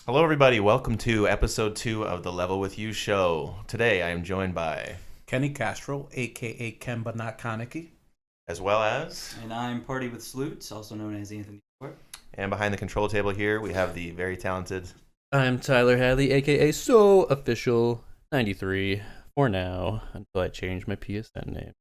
Hello, everybody. Welcome to episode 2 of the Level With You show. Today, I am joined by, Kenny Castro, aka Kemba Not Kaneki. as well as, And I'm Party with Sloots, also known as Anthony Stewart. and behind the control table here, we have the very talented. I'm Tyler Hadley, aka So Official 93 for now until I change my PSN name.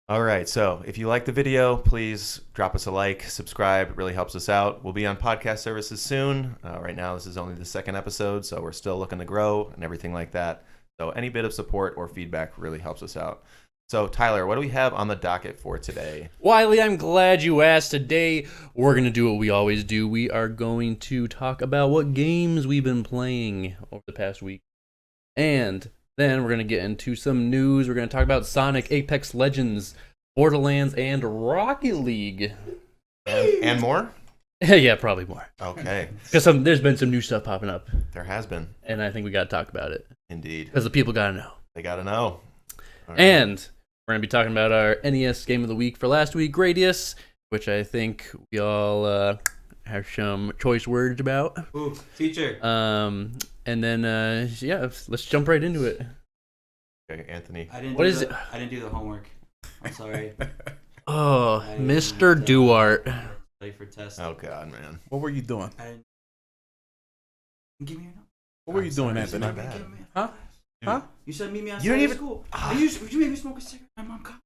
All right, so if you like the video, please drop us a like, subscribe. It really helps us out. We'll be on podcast services soon. Right now, this is only the second episode, so we're still looking to grow and everything like that. So any bit of support or feedback really helps us out. So, Tyler, what do we have on the docket for today? Wiley, I'm glad you asked. Today, we're going to do what we always do. We are going to talk about what games we've been playing over the past week. And then we're going to get into some news. We're going to talk about Sonic, Apex Legends, Borderlands, and Rocket League. And more? Yeah, probably more. Okay, Because there's been some new stuff popping up, there has been. and I think we got to talk about it. Indeed. Because the people got to know. They got to know. All right. And we're going to be talking about our NES Game of the Week for last week, Gradius, which I think we all have some choice words about. Ooh, teacher. And then, let's jump right into it. Okay, Anthony. I didn't. What do is the, it? I didn't do the homework. I'm sorry. Oh, I Mr. didn't, Duarte. Study for test. Oh, God, man. What were you doing? I didn't. Give me your number. What were you doing, sorry, Anthony? my bad. Give me- Huh? Dude. Huh? You said meet me outside You don't of even- school. Ah. Would you make me smoke a cigarette? My mom caught.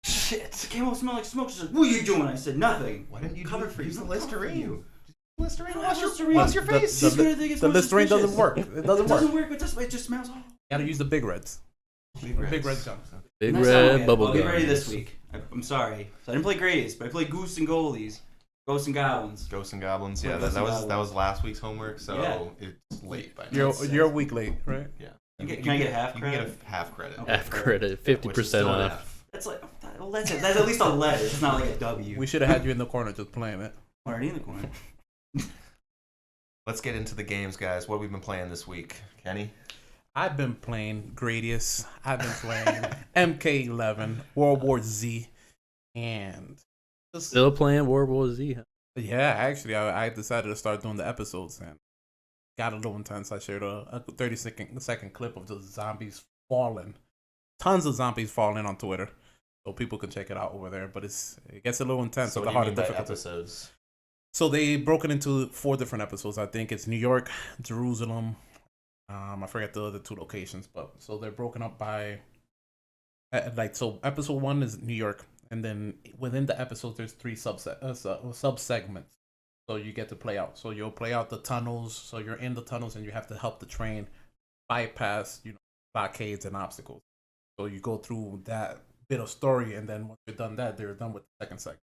Shit. It came home smell like smoke. She said, "What are you doing?" I said, "Nothing." Why didn't you Cover for you. use the Cover for Listerine? you. Listerine, I wash your, Listerine. wash your The- face. She's gonna think it's The more Listerine doesn't suspicious. work. It doesn't It work. doesn't work, but it just smells awful. Gotta use the Big Reds. Big Red chunks. Big Next time I'll red get- bubble I'll gum. get ready this week. I'm sorry. So I didn't play Gradius, but I played Goose and Goalies. Ghosts and Goblins. Ghosts and Goblins. Yeah, Ghosts that and was Goblins. last week's homework, so Yeah. it's late by now. You're a week late, right? Yeah. Can I get half You can credit? get a half credit. Okay. Half credit, which is 50% still an off. F. That's like, well, that's it. That's at least a letter. It's not like a W. We should have had you in the corner just playing it. Already in the corner. Let's get into the games, guys. What we've been playing this week, Kenny? I've been playing Gradius. I've been playing MK11, World War Z, and just, Still playing World War Z, huh? yeah, actually, I decided to start doing the episodes and got a little intense. I shared a 30-second clip of the zombies falling. Tons of zombies falling on Twitter. So people can check it out over there. But it gets a little intense So with what the do you harder mean by difficulty. episodes? So they broke it into 4 different episodes. I think it's New York, Jerusalem. I forget the other 2 locations, but so they're broken up by so episode 1 is New York, and then within the episode there's 3 sub segments. So you get to play out. So you'll play out the tunnels. So you're in the tunnels and you have to help the train bypass, blockades and obstacles. So you go through that bit of story, and then once you're done that, they're done with the second segment.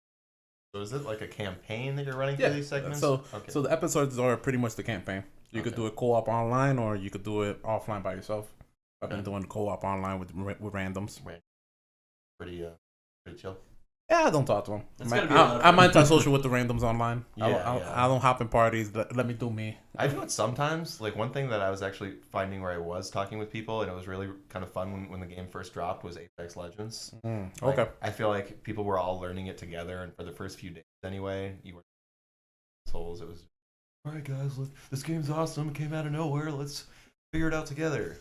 So is it like a campaign that you're running Yeah. through these segments? So okay. so the episodes are pretty much the campaign. You could Okay. do it co-op online, or you could do it offline by yourself. I've been Okay. doing co-op online with randoms. pretty chill. Yeah, I don't talk to them. That's gotta be a lot of I'm fun. antisocial with the randoms online. Yeah. I don't hop in parties. Let me do me. I do it sometimes. Like one thing that I was actually finding where I was talking with people, and it was really kind of fun when the game first dropped, was Apex Legends. Like, Okay. I feel like people were all learning it together, and for the first few days anyway, you were assholes. It was, all right, guys, this game's awesome. It came out of nowhere. Let's figure it out together.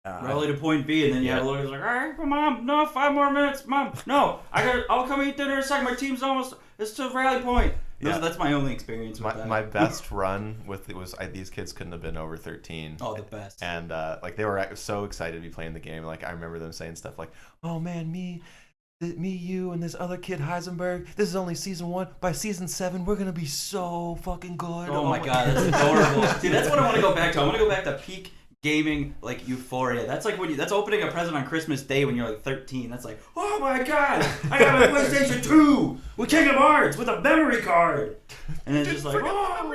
Rally to point B, and then you have a lawyer who's like, "All right, Mom, no, 5 more minutes, Mom, no, I'll come eat dinner in a second. My team's almost, it's to rally point." Yeah. That's my only experience with that. My best run with it was these kids couldn't have been over 13. Oh, the best. And like they were so excited to be playing the game. Like I remember them saying stuff like, "Oh man, me, you, and this other kid Heisenberg. This is only season 1. By season 7, we're gonna be so fucking good." Oh my god, that's adorable. Dude, that's what I want to go back to. I want to go back to peak gaming, like euphoria. That's like that's opening a present on Christmas Day when you're like 13. That's like, oh my god, I got my PlayStation 2 with Kingdom Hearts with a memory card. And it's just like, oh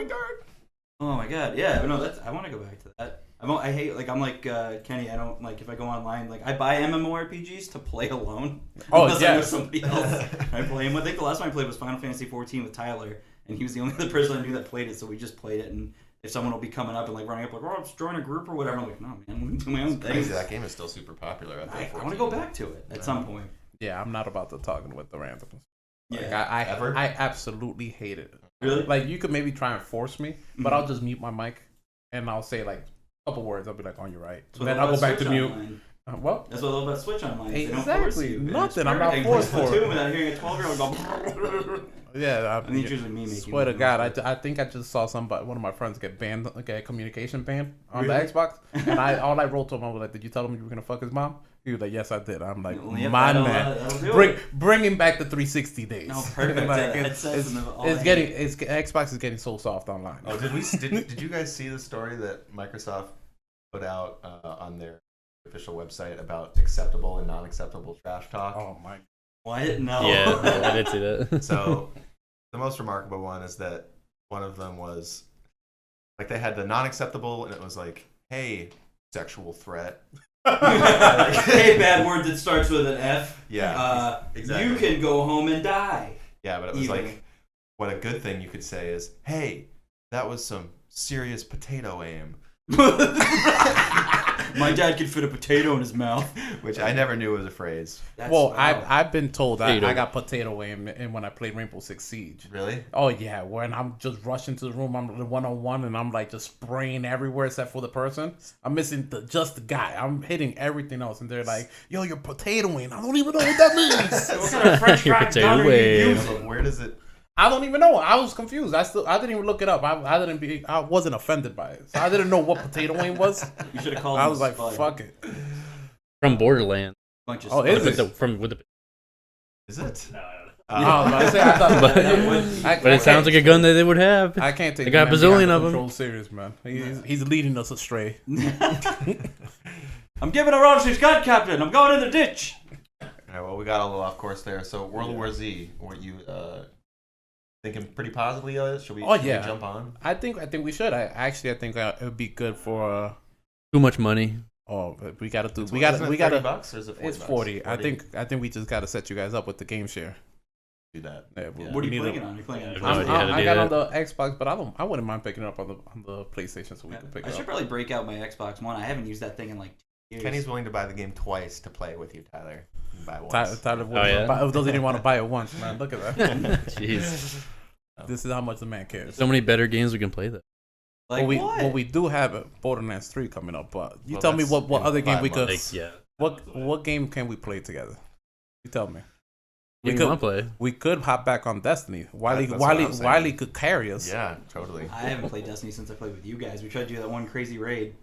my god, yeah. No, I want to go back to that. I hate, like, I'm like Kenny. I don't like if I go online. Like, I buy MMORPGs to play alone. Oh, Unless I yeah. know somebody else. I play him. I think the last time I played was Final Fantasy 14 with Tyler, and he was the only other person I knew that played it. So we just played it. And if someone will be coming up and like running up like, "Oh, let's join a group or whatever," I'm like, "No, man, I'm gonna do my own thing." Crazy, that game is still super popular. I want to go back to it at some point. Yeah, I'm not about to talking with the randoms. Like, Yeah. Ever? I absolutely hate it. Really? Like, you could maybe try and force me, but I'll just mute my mic and I'll say like a couple words. I'll be like, "Oh, you're right." That's And what then I I'll love go back about to mute. Switch Online. What? That's what I love about Switch Online. They don't Exactly. force you. Nothing. I'm not forced for it. Splatoon without hearing a 12-year-old go. Yeah, I mean, it's usually me making. Swear to it. God, I think I just saw one of my friends get banned, get communication banned on Really? the Xbox, and all I wrote to him, I was like, "Did you tell him you were gonna fuck his mom?" He was like, "Yes, I did." I'm like, Yep, "My that'll man, do bring back the 360 days." No, perfect. Like, Yeah, the it's headsets and all it's that. getting Xbox is getting so soft online. Oh, did you guys see the story that Microsoft put out on their official website about acceptable and non-acceptable trash talk? Oh my! What? No. Yeah, I did see that. So the most remarkable one is that one of them was like they had the non-acceptable, and it was like, "Hey, sexual threat." Hey, bad word that starts with an F. Yeah, exactly. You can go home and die. Yeah, but it was Even. like, what a good thing you could say is, "Hey, that was some serious potato aim," My dad could fit a potato in his mouth. which I never knew was a phrase. Well, wow. I've been told I Potato. got potato aim and when I played Rainbow Six Siege. Really? Oh yeah, when I'm just rushing to the room, I'm 1-on-1 and I'm like just spraying everywhere except for the person. I'm missing just the guy. I'm hitting everything else, and they're like, "Yo, you're potatoing." I don't even know what that means. What kind of French Your fry potato gun are you wave. using? Where does it? I don't even know. I was confused. I didn't even look it up. I wasn't offended by it, so I didn't know what potato aim was. You should have called I him was a like, spud. "Fuck it." From Borderlands. Bunch of Oh, is spuds. it? With the Is it? I was about to say, I thought, But- But it sounds like a gun that they would have. I can't take. They got a the man behind bazillion the of 'em. control serious, man. He's leading us astray. I'm giving a run. She's got captain. I'm going in the ditch. All right, well, we got a little off course there. So World War Z, were you thinking pretty positively of it? Should we jump on? I think we should. I think it would be good for. Too much money. Oh, but we gotta do. Isn't We it gotta. $30 or is it 40? It's 40. I think we just gotta set you guys up with the game share. Do that. Yeah, Yeah. What are we you need playing to- it on? You're playing it No on. idea how to I do got that. on the Xbox, but I wouldn't mind picking it up on the PlayStation so we can pick I it should up. probably break out my Xbox One. I haven't used that thing in like 2 years. Kenny's willing to buy the game twice to play it with you, Tyler. You can buy it once. Tyler Oh, yeah? doesn't even want to buy it once, man. Look at that. Jeez. This is how much the man cares. So many better games we can play though. Like what? Well, we do have Borderlands 3 coming up, but you Well, tell me that's what in other game 5 we could. months. Like, yeah. What game can we play together? You tell me. We We can could play. we could hop back on Destiny. Wiley That's what I'm saying. Wiley could carry us. Yeah, totally. I haven't played Destiny since I played with you guys. We tried to do that one crazy raid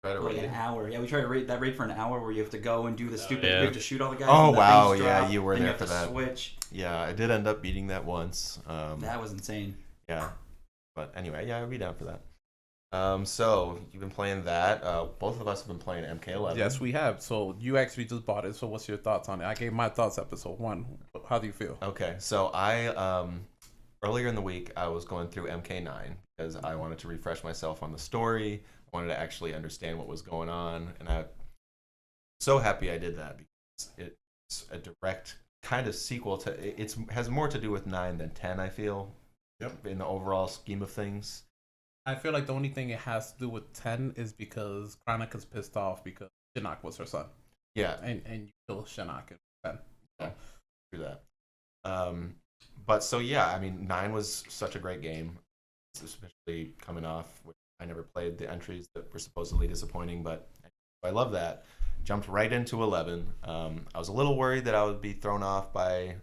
Right for like an hour. Yeah, we tried to raid that raid for an hour where you have to go and do the stupid. yeah. You have to shoot all the guys. Oh, and the wow, things yeah, drop, you were then there have for to that. Switch. Yeah, I did end up beating that once. That was insane. Yeah, but anyway, yeah, I'd be down for that. So you've been playing that. Both of us have been playing MK11. Yes, we have. So you actually just bought it. So what's your thoughts on it? I gave my thoughts episode 1. How do you feel? Okay, so I earlier in the week I was going through MK9 because I wanted to refresh myself on the story. I wanted to actually understand what was going on, and I'm so happy I did that because it's a direct kind of sequel to. It has more to do with 9 than 10. I feel. Yep. In the overall scheme of things. I feel like the only thing it has to do with 10 is because Chronika's pissed off because Shinnok was her son. Yeah. And you kill Shinnok in 10. Yeah, do that. But so yeah, I mean, 9 was such a great game, especially coming off. I never played the entries that were supposedly disappointing, but I love that. Jumped right into 11. I was a little worried that I would be thrown off by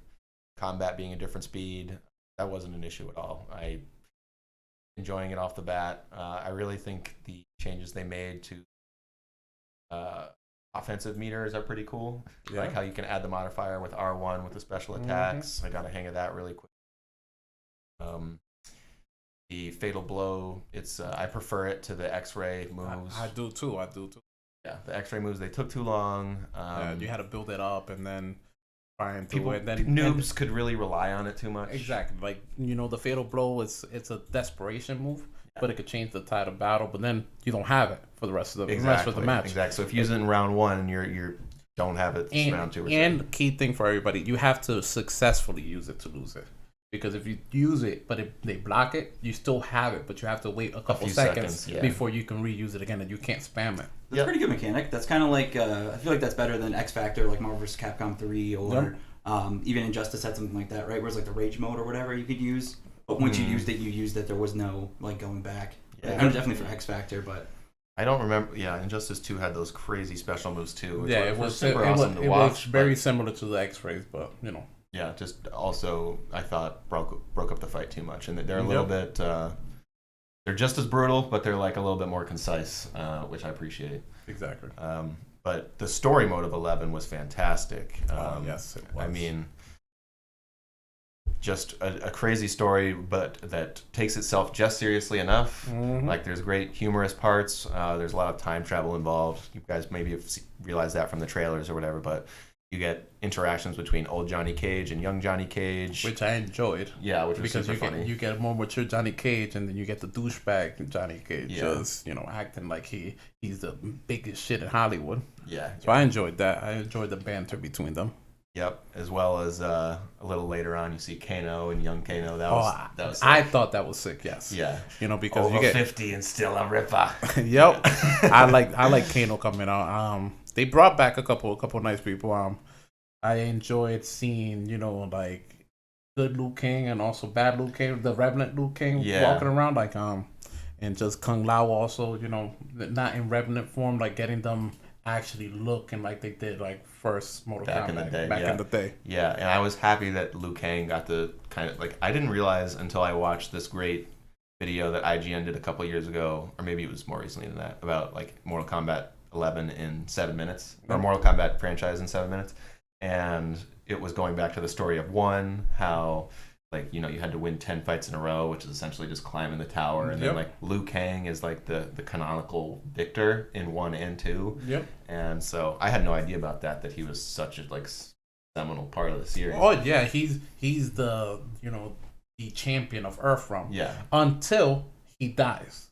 combat being a different speed. That wasn't an issue at all. I enjoying it off the bat. I really think the changes they made to offensive meters are pretty cool. Yeah. Like how you can add the modifier with R1 with the special attacks. I got a hang of that really quick. The fatal blow, it's I prefer it to the X-ray moves. I do too. Yeah, the X-ray moves, they took too long. You had to build it up and then try and do people, it. Then noobs could really rely on it too much. Exactly. Like, the fatal blow it's a desperation move, but it could change the tide of battle. But then you don't have it for the rest of the match. Exactly. So if you use it in round 1 and you don't have it in round 2 or 3. And key thing for everybody, you have to successfully use it to lose it. Because if you use it, but they block it, you still have it, but you have to wait a couple few seconds seconds, yeah. before you can reuse it again, and you can't spam it. That's a pretty good mechanic. That's kind of like I feel like that's better than X Factor, like Marvel vs. Capcom 3, or even Injustice had something like that, right? Where it's like the rage mode or whatever you could use. But once you used it, there was no like going back. Yeah, definitely for X Factor, but I don't remember. Yeah, Injustice 2 had those crazy special moves too. Which Yeah, were it was super awesome to it watch. was very but, similar to the X-rays, but you know. yeah, just also I thought broke up the fight too much, and they're a little bit. They're just as brutal, but they're like a little bit more concise, which I appreciate. Exactly. But the story mode of 11 was fantastic. Yes, it was. I mean, just a crazy story, but that takes itself just seriously enough. Mhm. Like, there's great humorous parts. There's a lot of time travel involved. You guys maybe have realized that from the trailers or whatever, but you get interactions between old Johnny Cage and young Johnny Cage. Which I enjoyed. Yeah, which was Because super funny. you get a more mature Johnny Cage, and then you get the douchebag Johnny Cage, Yeah. just acting like he's the biggest shit in Hollywood. Yeah. So I enjoyed that. I enjoyed the banter between them. Yep. As well as a little later on, you see Kano and young Kano. That was I sick. thought that was sick. Yes. Yeah. Because Over you get 50 and still a ripper. Yep. I like Kano coming out. They brought back a couple nice people. I enjoyed seeing, like good Liu Kang and also bad Liu Kang, the Revenant Liu Kang walking around, like and just Kung Lao also, not in Revenant form, like getting them actually looking like they did like first Mortal Back Kombat in the day, back yeah. in the day. Yeah, and I was happy that Liu Kang got the kind of like I didn't realize until I watched this great video that IGN did a couple years ago, or maybe it was more recently than that, about like Mortal Kombat 11 in 7 minutes, or Mortal Kombat franchise in 7 minutes, and it was going back to the story of 1, how like you had to win 10 fights in a row, which is essentially just climbing the tower, and then like Liu Kang is like the canonical victor in 1 and 2. Yep. And so I had no idea about that he was such a like seminal part of the series. Oh yeah, he's the the champion of Earthrealm. Yeah. Until he dies.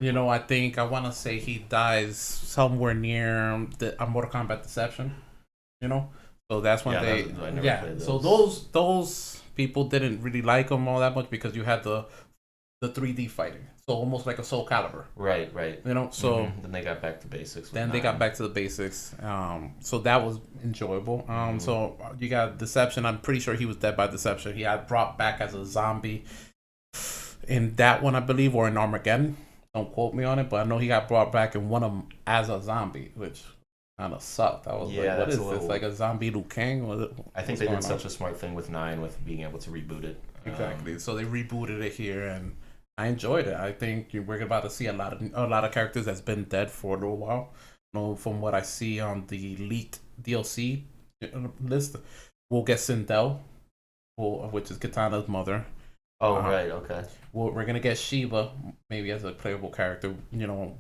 I want to say he dies somewhere near the Mortal Kombat Deception. So that's when I never played So those people didn't really like him all that much because you had the 3D fighting, so almost like a Soul Calibur. Right. So then they got back to basics. then they got back to the basics. So that was enjoyable. So you got Deception. I'm pretty sure he was dead by Deception. He had brought back as a zombie in that one, I believe, or in Armageddon. Don't quote me on it, but I know he got brought back in one of them as a zombie, which kind of sucked. I was like, what is this? Like a zombie Liu Kang? I think they did such a smart thing with 9 with being able to reboot it. Exactly. So they rebooted it here, and I enjoyed it. I think we're about to see a lot of characters that's been dead for a little while. From what I see on the leaked DLC list, we'll get Sindel, which is Katana's mother. Oh, right, okay. We're gonna get Shiva, maybe as a playable character.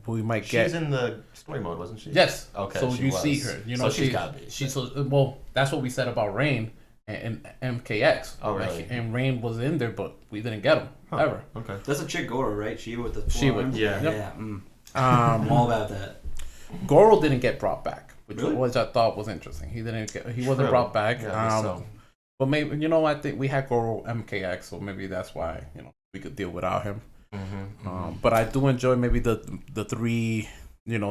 We might get. She's in the story mode, wasn't she? Yes. Okay. So she you was. see her. So she's gotta be. She's well. That's what we said about Rain and MKX. Oh, really? And Rain was in there, but we didn't get him ever. Okay. that's a chick Goro, right? Shiva with the Shiva, forearms? yeah. Yeah. I'm Um, all about that. Goro didn't get brought back, Really? which I thought was interesting. He wasn't brought back. Yeah, I guess so. But maybe I think we had Goro MKX, so maybe that's why we could deal without him. But I do enjoy maybe the 3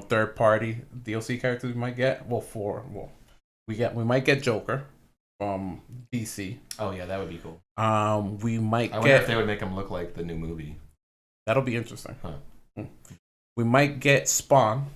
third party DLC characters we might get. We might get Joker from DC. Oh, yeah, that would be cool. We might I wonder get. if they would make him look like the new movie. That'll be interesting. Huh. We might get Spawn.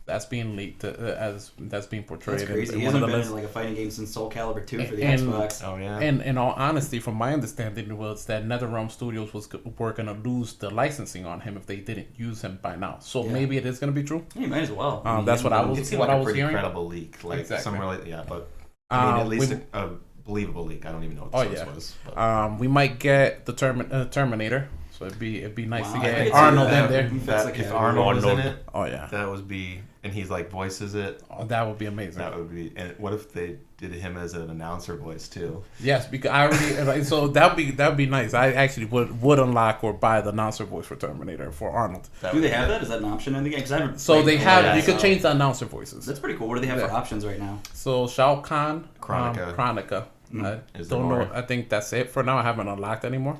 That's being leaked as that's being portrayed. That's crazy. In He one of hasn't the been lists. in like a fighting game since Soul Calibur 2 for the And- Xbox. Oh, yeah. And in all honesty, from my understanding, was that NetherRealm Studios were going to lose the licensing on him if they didn't use him by now. So Yeah. maybe it is going to be true. Yeah, you might as well. That's what I was. It seemed what like I a was pretty hearing. credible leak. Like, Exactly. somewhere like, yeah, but I mean, at least we- a believable leak. I don't even know what the source was. But. We might get the Terminator. So it'd be nice Wow, to I get could see Arnold that. in there. That's like If a- Arnold was in Arnold. it, Oh yeah, that would be, and he's like voices it. oh, that would be amazing. That would be, and what if they did him as an announcer voice too? Yes, because I already so that'd be nice. I actually would unlock or buy the announcer voice for Terminator for Arnold. That Do would they be have good. that? Is that an option in the game? 'Cause I haven't So played they the have game, you could so- change the announcer voices. That's pretty cool. What do they have for Yeah. options right now? So Shao Kahn, Chronica. Chronica. I Is there don't know. more? I think that's it for now. I haven't unlocked anymore.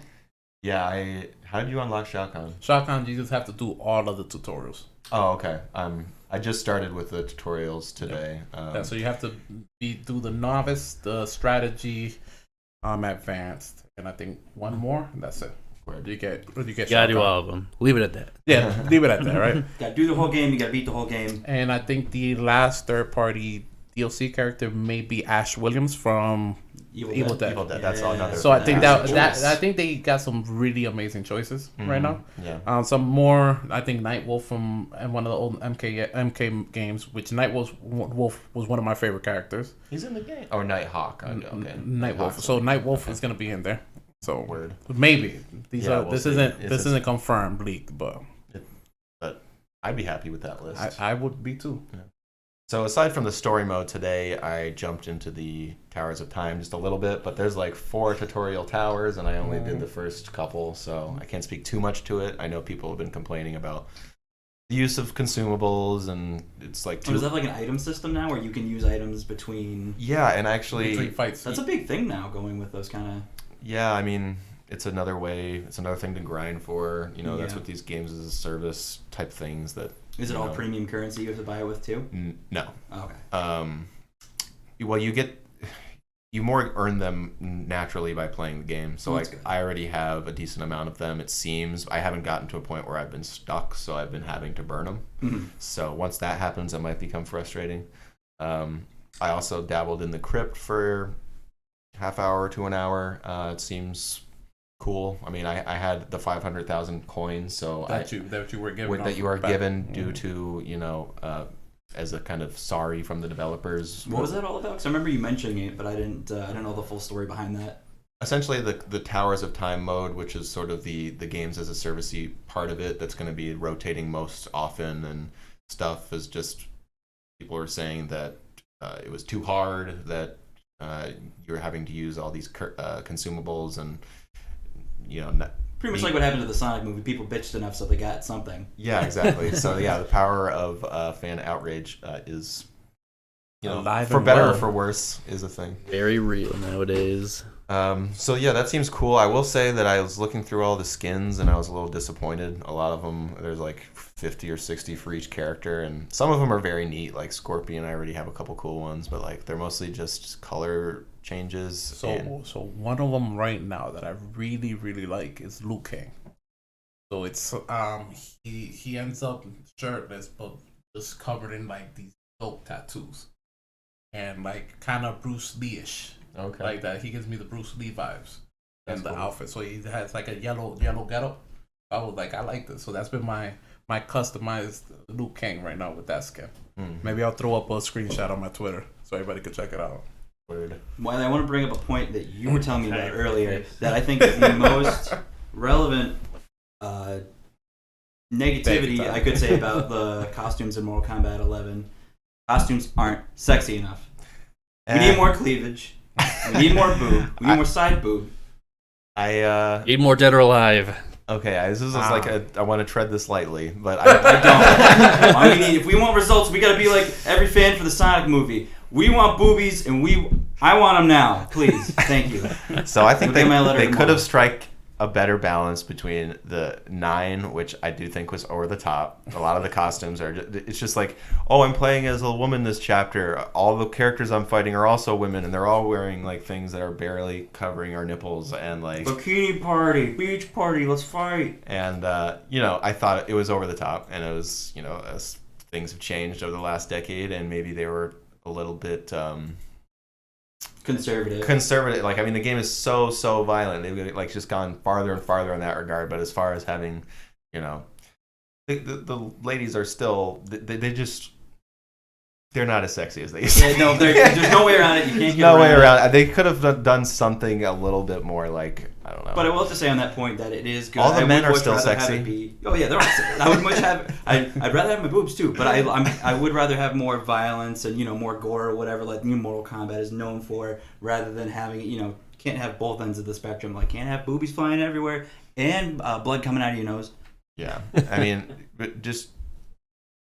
Yeah, how did you unlock Shao Kahn? Shao Kahn, you just have to do all of the tutorials. Oh, okay. I just started with the tutorials today. Yeah, so you have to do the novice, the strategy, advanced, and I think one more. And that's it. Of You get You gotta Shao do Kahn. all of them. Leave it at that. Yeah, leave it at that, right? Gotta do the whole game. You gotta beat the whole game. And I think the last third-party DLC character may be Ash Williams from Evil Dead. Evil Dead. That's all another. So I think That's a that choice. I think they got some really amazing choices right now. Yeah. Some more, I think Nightwolf from one of the old MK games, which Nightwolf was one of my favorite characters. He's in the game. Oh, Nighthawk. Okay. Nightwolf. Nighthawk's So in the game. Nightwolf is gonna be in there. So Word. maybe these Yeah, are. we'll This see. isn't. It's This just- isn't confirmed leak, but But I'd be happy with that list. I would be too. So aside from the story mode today, I jumped into the Towers of Time just a little bit, but there's like 4 tutorial towers, and I only did the first couple, so I can't speak too much to it. I know people have been complaining about the use of consumables, and it's like So does that have like an item system now where you can use items between? yeah, and actually, Between fights. That's a big thing now, going with those kind of. yeah, I mean, it's another way, it's another thing to grind for. You know, that's Yeah. what these games as a service type things that. Is it you all know, premium currency you have to buy it with too? No. Oh, okay. Well, you more earn them naturally by playing the game. So That's like good. I already have a decent amount of them. It seems I haven't gotten to a point where I've been stuck, so I've been having to burn them. Mhm. So once that happens, it might become frustrating. I also dabbled in the crypt for half hour to an hour. It seems cool. I mean, I had the 500,000 coins, so that you were given. that you are back. given due to as a kind of sorry from the developers. What was that all about? Because I remember you mentioning it, but I didn't know the full story behind that. Essentially the Towers of Time mode, which is sort of the games as a servicey part of it that's going to be rotating most often and stuff, is just people are saying that it was too hard, that you're having to use all these consumables, and Pretty much like what happened to the Sonic movie. People bitched enough, so they got something. yeah, exactly. So yeah, the power of fan outrage is, Alive for and better or well. for worse, is a thing. Very real nowadays. So yeah, that seems cool. I will say that I was looking through all the skins and I was a little disappointed. A lot of them, there's like 50 or 60 for each character, and some of them are very neat. Like Scorpion, I already have a couple cool ones, but like they're mostly just color changes. So and- so one of them right now that I really really like is Liu Kang. So it's he ends up shirtless but just covered in like these dope tattoos, and like kind of Bruce Lee-ish. okay. Like that, he gives me the Bruce Lee vibes That's in the cool. outfit. So he has like a yellow getup. I was like, I like this. So that's been my customized Liu Kang right now with that skin. Maybe I'll throw up a screenshot on my Twitter so everybody can check it out. Word. Well, I want to bring up a point that you were telling me about earlier that I think is the most relevant negativity I could say about the costumes in Mortal Kombat 11. Costumes aren't sexy enough. We need more cleavage. We need more boob. We need more side boob. Need more Dead or Alive. Okay, this is just like I want to tread this lightly, but I don't. I mean, if we want results, we gotta be like every fan for the Sonic movie. We want boobies, and I want them now. Please, thank you. So I think You'll get my letter they could tomorrow. have struck a better balance between the 9, which I do think was over the top. A lot of the costumes are it's just like, oh, I'm playing as a woman this chapter. All the characters I'm fighting are also women, and they're all wearing like things that are barely covering our nipples, and like Bikini party, beach party, let's fight. and I thought it was over the top, and it was, as things have changed over the last decade, and maybe they were a little bit conservative. Like, I mean, the game is so violent. They've like just gone farther and farther in that regard. But as far as having, the ladies are still they just they're not as sexy as they used to. Yeah, no, there's no way around it. You can't get No way around it. around. They could have done something a little bit more like, I don't know. But I will have to say on that point that it is good. All the I men would are much still rather have sexy. it be- oh yeah, they're all sexy. I would much have. I'd rather have my boobs too, but I would rather have more violence and more gore or whatever like New Mortal Kombat is known for, rather than having can't have both ends of the spectrum. Like can't have boobies flying everywhere and blood coming out of your nose. Yeah, I mean, but just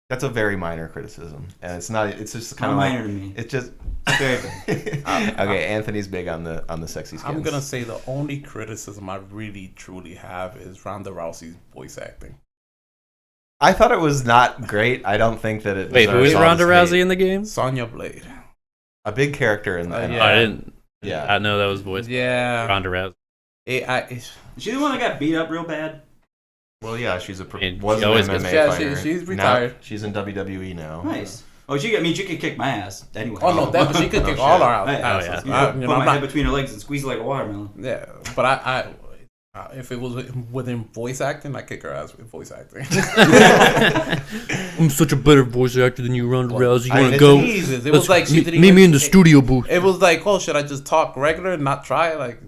that's a very minor criticism, and it's not. It's just kind Not of minor to me. It's just Very okay. Anthony's big on the sexy skins. I'm gonna say the only criticism I really truly have is Ronda Rousey's voice acting. I thought it was not great. I don't think that it. Wait, who is deserves all Ronda this Rousey hate. in the game? Sonya Blade. A big character in the. Yeah. I didn't. Yeah. I know that was voiced by Yeah. Ronda Rousey. Is she the one that got beat up real bad? Well, yeah, she's a And was she an always MMA gets- Yeah, fighter. she's Now, retired. she's in WWE now. Nice. Oh, she could kick my ass anyway. Oh no, that she could Oh, kick shit. all our Hey, asses. yeah. Put You know, my I'm head not, between her legs and squeeze it like a watermelon. yeah, but I if it was within voice acting, I kick her ass with voice acting. I'm such a better voice actor than you, Ronda Rousey. You I want meet to go? Jesus, it was like she didn't meet even- me in the studio booth. It was like, oh, should I just talk regular and not try? Like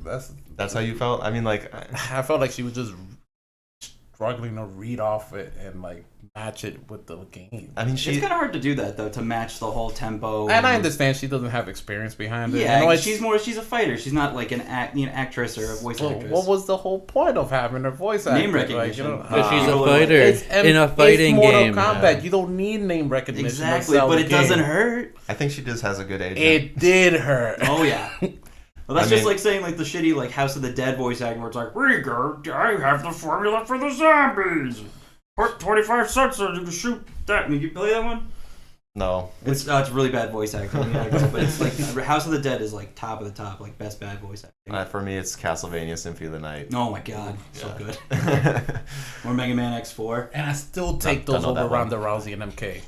That's how you felt? I mean, like, I felt like she was just struggling to read off it and like match it with the game. I mean, It's she. kind of hard to do that though, to match the whole tempo. And I understand she doesn't have experience behind it. Yeah, You know, it's- she's a fighter. She's not like an actress or a voice Well, actress. what was the whole point of having her voice Name acting? recognition. But she's a Totally. fighter in a fighting it's Mortal game. Kombat. Yeah. You don't need name recognition. to Exactly, sell but the it doesn't game. hurt. I think she just has a good agent. It did hurt. Oh yeah. Well, that's I just mean- like saying like the shitty like House of the Dead voice acting where it's like, Rieger, I have the formula for the zombies. Put 25 cents in to shoot that. Did you play that one? No. It's really bad voice acting. Yeah, but it's like House of the Dead is like top of the top, like best bad voice acting. For me, it's Castlevania Symphony of the Night. Oh my god, so Yeah. good. Or Mega Man X4. And I still take Don't those know over that one. Ronda Rousey and MK.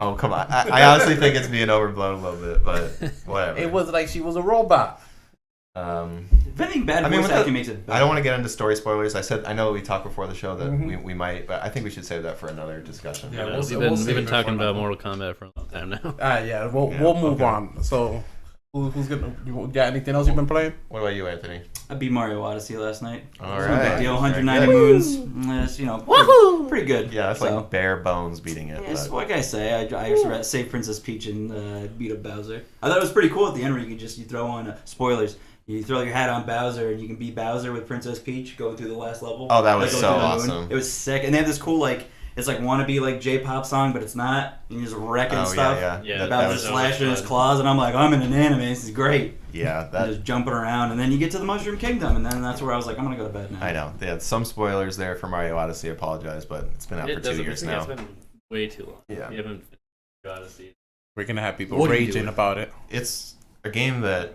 Oh, come on. I honestly think it's being overblown a little bit, but whatever. It was like she was a robot. If anything, bad I mean, voice with acting the- makes it better. I don't want to get into story spoilers. I know we talked before the show that Mhm. we might, but I think we should save that for another discussion. Yeah, Yeah, we'll- we've we'll been, save we've been it talking for about another- Mortal Kombat for a long time now. Yeah, we'll move okay. on. So, who's gonna? You got anything else you've been playing? What about you, Anthony? I beat Mario Odyssey last night. All It's no right. big deal. Very 190 good. moons. That's, pretty good. Yeah, that's So, like bare bones beating it. Yes, but- what can I say? I actually saved Princess Peach and beat up Bowser. I thought it was pretty cool at the end where you throw on spoilers. You throw your hat on Bowser and you can beat Bowser with Princess Peach going through the last level. Oh, that was Like, so going through the moon. awesome. It was sick, and they have this cool it's like wannabe like J-pop song, but it's not. And you're just wrecking Oh, stuff. yeah. Yeah, that Bowser's was, slashing his fun. claws, and I'm like, I'm in an anime. This is great. yeah, And that just jumping around, and then you get to the Mushroom Kingdom, and then that's where I was like, I'm gonna go to bed now. I know. They had some spoilers there for Mario Odyssey. I apologize, but it's been out for 2 years now. It's been way too long. Yeah. You haven't finished Odyssey. We're gonna have people What are you raging doing? about it. It's a game that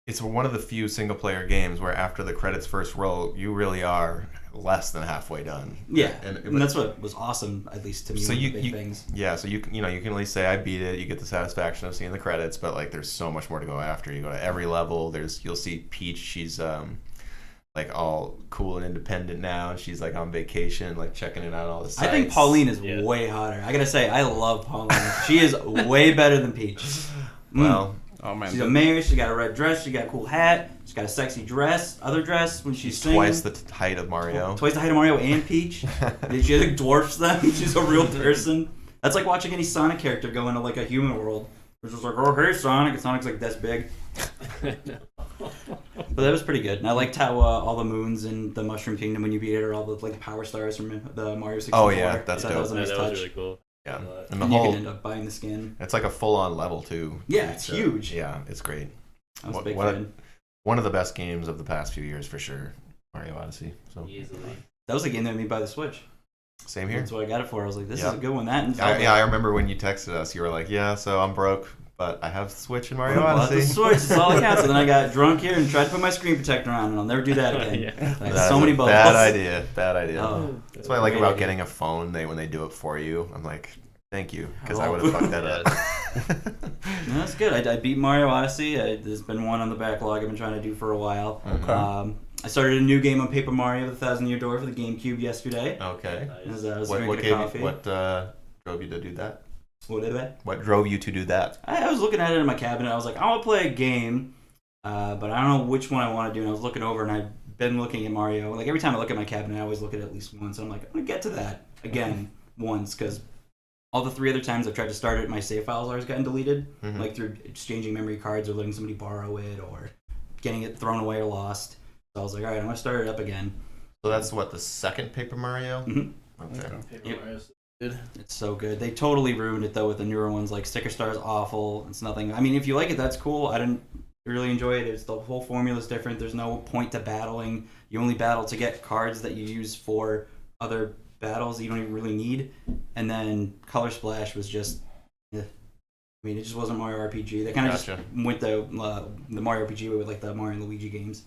it's one of the few single player games where after the credits first roll, you really are less than halfway done. Yeah, And- and that's what was awesome, at least to me. So one of you- the big you- things. Yeah, so you can at least say I beat it. You get the satisfaction of seeing the credits, but like there's so much more to go after. You go to every level. You'll see Peach. She's like all cool and independent now. And she's like on vacation, like checking it out all the sites. I think Pauline is Yeah. way hotter. I gotta say, I love Pauline. She is way better than Peach. Well, Oh man, She's a mayor. She got a red dress. She got a cool hat. She's got a sexy dress. Other dress when she's singing. twice the height of Mario. Twice the height of Mario and Peach. She like dwarfs them. She's a real person. That's like watching any Sonic character go into like a human world. It's just like, oh hey Sonic, and Sonic's like this big. But that was pretty good. And I liked how all the moons in the Mushroom Kingdom when you beat it are all the like power stars from the Mario 64. Oh, yeah, that's I thought that was a dope. nice that touch. was really cool. Yeah, And and the And you whole can end up buying the skin. it's like a full on level too. Yeah, it's huge. Yeah, it's great. I was a What- big what- fan. One of the best games of the past few years for sure. Mario Odyssey. So Easily. That was the game that made me buy the Switch. same here. That's what I got it for. I was like, this Yeah. is a good one. That and I remember when you texted us, you were like, "Yeah, so I'm broke, but I have the Switch and Mario Bought the Odyssey." Switch. That's all that counts. And then I got drunk here and tried to put my screen protector on, and I'll never do that again. Yeah. I had That's so many a bubbles. bad idea. Bad idea. Oh, That's what I like great about idea. getting a phone. When they do it for you, I'm like, "Thank you," because I Oh. would have fucked that up. No, that's good. I beat Mario Odyssey. There's been one on the backlog I've been trying to do for a while. Okay. I started a new game on Paper Mario: The Thousand Year Door for the GameCube yesterday. Okay. As I was What drinking gave you, coffee. what drove you to do that? What did I? What drove you to do that? I was looking at it in my cabinet. I was like, I want to play a game, but I don't know which one I want to do. And I was looking over, and I've been looking at Mario. Like every time I look at my cabinet, I always look at least once. And I'm like, I'm gonna get to that again once, because all the 3 other times I've tried to start it, my save files always gotten deleted, Mhm. like through exchanging memory cards or letting somebody borrow it or getting it thrown away or lost. So I was like, all right, I'm gonna start it up again. So that's what the second Paper Mario. Mhm. Okay. Paper Yep. Mario's good. It's so good. They totally ruined it though with the newer ones. Like Sticker Star is awful. It's nothing. I mean, if you like it, that's cool. I didn't really enjoy it. It's the whole formula is different. There's no point to battling. You only battle to get cards that you use for other battles that you don't even really need. And then Color Splash was just, I mean, it just wasn't Mario RPG. They kind of Gotcha. just went the Mario RPG way with like the Mario and Luigi games.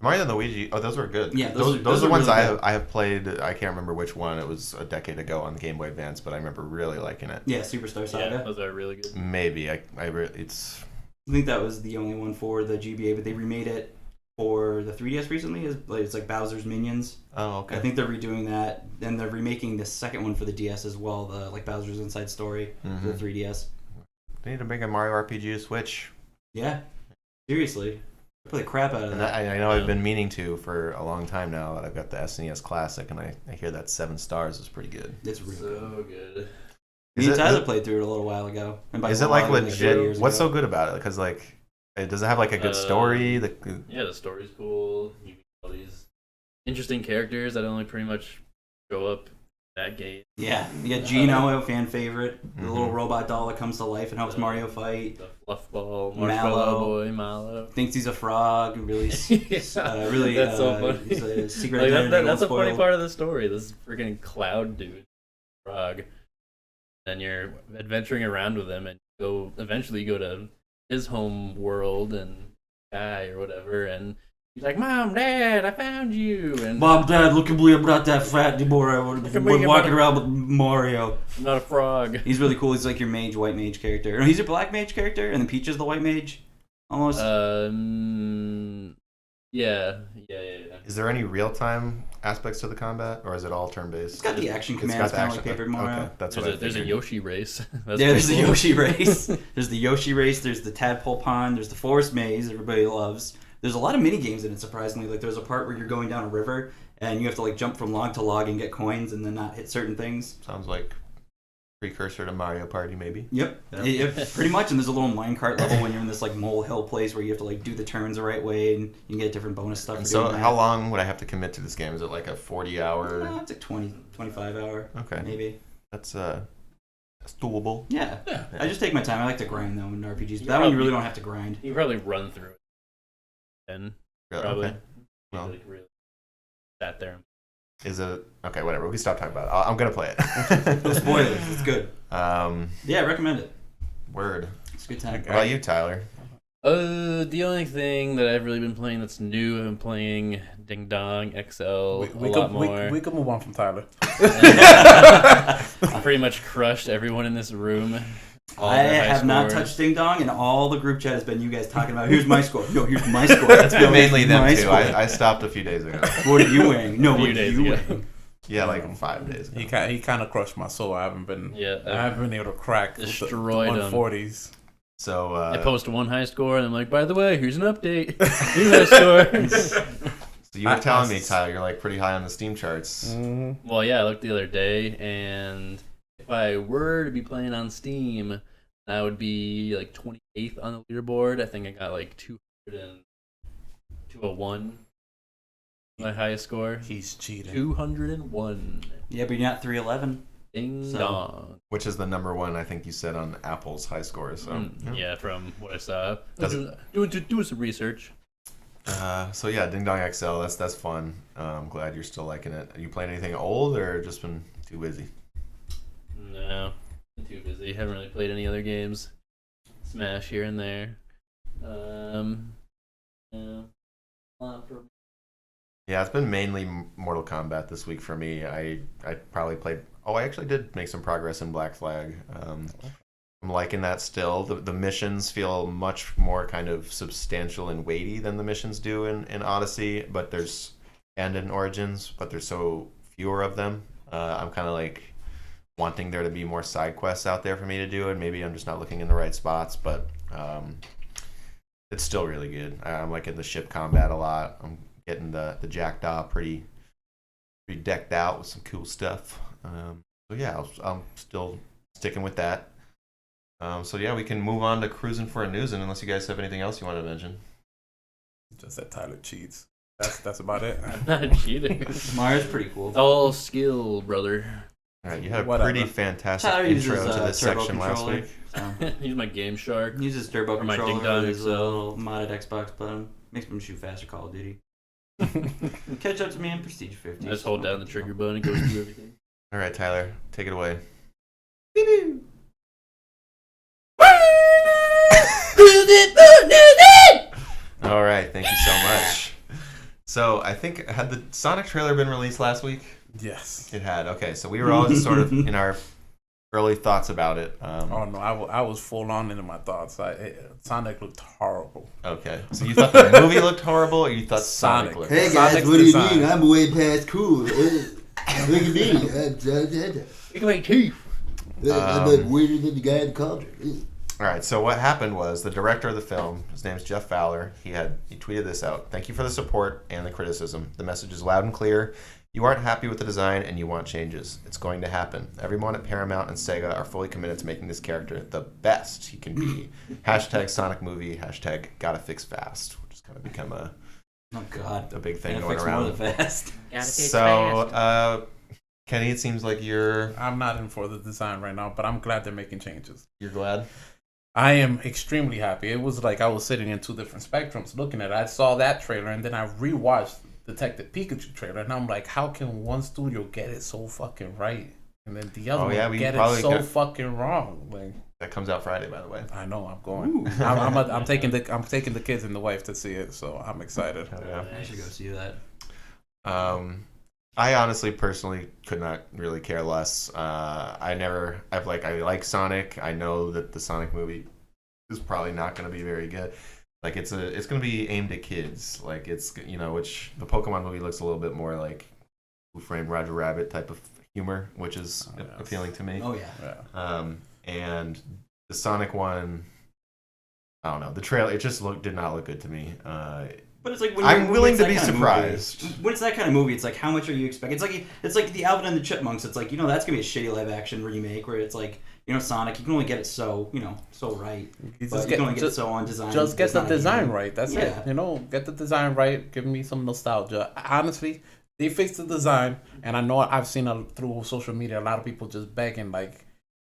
Mario and Luigi. Oh, those were good. Yeah, those those are are ones really good. I have played. I can't remember which one. It was a decade ago on the Game Boy Advance, but I remember really liking it. Yeah, Superstar Saga. Yeah, those are really good. Maybe it's I think that was the only one for the GBA, but they remade it for the 3DS recently. It's like Bowser's Minions. oh okay. I think they're redoing that, and they're remaking the second one for the DS as well. The like Bowser's Inside Story for the 3DS. They need to bring a Mario RPG to Switch. Yeah, seriously, I play the crap out of And that. I know I've been meaning to for a long time now that I've got the SNES Classic, and I hear that 7 stars is pretty good. It's really good. So good. Me and Tyler played through it a little while ago. And by Is a it like while, 3 legit? years What's ago. so good about it? Because like, does it have like a good story? Yeah, the story's cool. You meet all these interesting characters that only pretty much show up that game. Yeah, you got Gino, a fan favorite, the Mhm. little robot doll that comes to life and helps Mario fight. The fluffball, Mallow. marshmallow boy, Mallow. Thinks he's a frog. Really, Yeah, really. that's so funny. He's a secret Like, identity. that's a funny unspoiled. part of the story. This freaking cloud dude, frog. Then you're adventuring around with him, and eventually you go to his home world and guy or whatever, and he's like, "Mom, Dad, I found you." And Mom, Dad, look at me, I'm not that fat anymore. at me, I'm I'm walking not- around with Mario. I'm not a frog. He's really cool. He's like your mage, white mage character. No, he's your black mage character, and then Peach is the white mage. Almost. Yeah. Is there any real time aspects to the combat, or is it all turn based? It's got the action It's commands, got the kind of action. like Paper Mario. Okay, that's what There's a figured. Yoshi race. That's Yeah, there's the pretty cool. Yoshi race. There's the Yoshi race. There's the Tadpole Pond. There's the Forest Maze. Everybody loves. There's a lot of mini games in it. Surprisingly, like there's a part where you're going down a river and you have to like jump from log to log and get coins and then not hit certain things. Sounds like precursor to Mario Party, maybe. Yep, pretty much. And there's a little minecart level when you're in this like molehill place where you have to like do the turns the right way and you can get different bonus stuff. And for so, doing that. how long would I have to commit to this game? Is it like a 40-hour? It's like 20, 25 hour. Okay, Maybe. that's doable. Yeah. Yeah. I just take my time. I like to grind though in RPGs. You But that one you probably- really don't have to grind. You can probably run through it. And probably. Okay. Well. Like, really sat there. Is it okay? Whatever. We can stop talking about it. I'm gonna play it. No spoilers. It's good. Um, Yeah, I recommend it. word. It's a good time. What about you, Tyler? The only thing that I've really been playing that's new, I've been playing Ding Dong XL a lot more. We can move on from Tyler. I pretty much crushed everyone in this room. All I their high have not scores. touched Ding Dong, and all the group chat has been you guys talking about. Here's my score. No, here's my score. That's Mainly them my too. score. I stopped a few days ago. What are you weighing? No, A few what are days you ago. weighing? Yeah, like 5 days ago. He kind of crushed my soul. I haven't been. Yeah, I haven't been able to crack the destroyed him. 140s. So I post one high score, and I'm like, by the way, here's an update. Here's my score. so you were telling me, Tyler, you're like pretty high on the Steam charts. Mm-hmm. Well, yeah, I looked the other day, and if I were to be playing on Steam, I would be like 28th on the leaderboard. I think I got like 201. My highest score. He's cheating. 201. Yeah, but you're not 311. Ding So- dong. Which is the number one, I think you said, on Apple's high scores. So Yeah, from what I saw. Does Doing some research. So yeah, Ding Dong XL. That's fun. I'm glad you're still liking it. Are you playing anything old or just been too busy? No, I'm too busy. Haven't really played any other games. Smash here and there. No. Yeah, it's been mainly Mortal Kombat this week for me. I probably played. Oh, I actually did make some progress in Black Flag. I'm liking that still. The missions feel much more kind of substantial and weighty than the missions do in Odyssey, and in Origins, but there's so fewer of them. I'm kind of like wanting there to be more side quests out there for me to do, and maybe I'm just not looking in the right spots, but it's still really good. I'm liking the ship combat a lot. I'm getting the Jackdaw pretty decked out with some cool stuff. So yeah, I'm still sticking with that. So yeah, we can move on to cruising for a news, and unless you guys have anything else you want to mention. Just that Tyler cheats. That's about it. I'm not cheating. Mario's pretty cool. It's all skill, brother. All right, you had a Whatever. pretty fantastic Tyler intro uses to this turbo section last controller. week. So. Use my Game Shark. He uses turbo Or my controller Ding Dong with his XL. little modded Xbox button. Makes him shoot faster Call of Duty. Catch up to me in Prestige 50. I just hold down the trigger button, it goes through everything. All right, Tyler, take it away. All right, thank you so much. So I think, had the Sonic trailer been released last week? Yes. It had. Okay, so we were all just sort of in our early thoughts about it. Oh no, I was full on into my thoughts. Sonic looked horrible. Okay, so you thought the movie looked horrible, or you thought Sonic Sonic. looked Hey guys, Sonic's what do you design. mean? I'm way past cool. Look at me. Look at my teeth. I'm like weirder than the guy in the cauldron. All right, so what happened was the director of the film, his name's Jeff Fowler, he tweeted this out. Thank you for the support and the criticism. The message is loud and clear. You aren't happy with the design and you want changes. It's going to happen. Everyone at Paramount and Sega are fully committed to making this character the best he can be. Hashtag Sonic movie, hashtag gotta fix fast, which has kind of become a Oh God. big thing Gotta going fix more around. of the fast. So, Kenny, it seems like you're I'm not in for the design right now, but I'm glad they're making changes. glad. I am extremely happy. It was like I was sitting in two different spectrums looking at it. I saw that trailer and then I rewatched Detective Pikachu trailer and I'm like, how can one studio get it so fucking right and then the other one we get it probably so got- fucking wrong? Like, That comes out Friday, by the way. I know I'm going. I'm taking the kids and the wife to see it, so I'm excited. Yeah. I should go see that. I honestly, personally, could not really care less. I like Sonic. I know that the Sonic movie is probably not going to be very good. Like it's going to be aimed at kids. Like it's which the Pokemon movie looks a little bit more like Who Framed Roger Rabbit type of humor, which is appealing to me. Oh yeah. And the Sonic one, I don't know. The trailer, it just did not look good to me. But it's like when I'm willing it's to that be kind of surprised. movie, when it's that kind of movie, it's like how much are you expecting? It's like the Alvin and the Chipmunks. It's like that's gonna be a shitty live action remake where it's like Sonic. You can only get it so right. You But you can only get it so on design. Just get the not design even- right. That's Yeah. it. Get the design right. Give me some nostalgia. Honestly, they fixed the design, and I know I've seen through social media a lot of people just begging like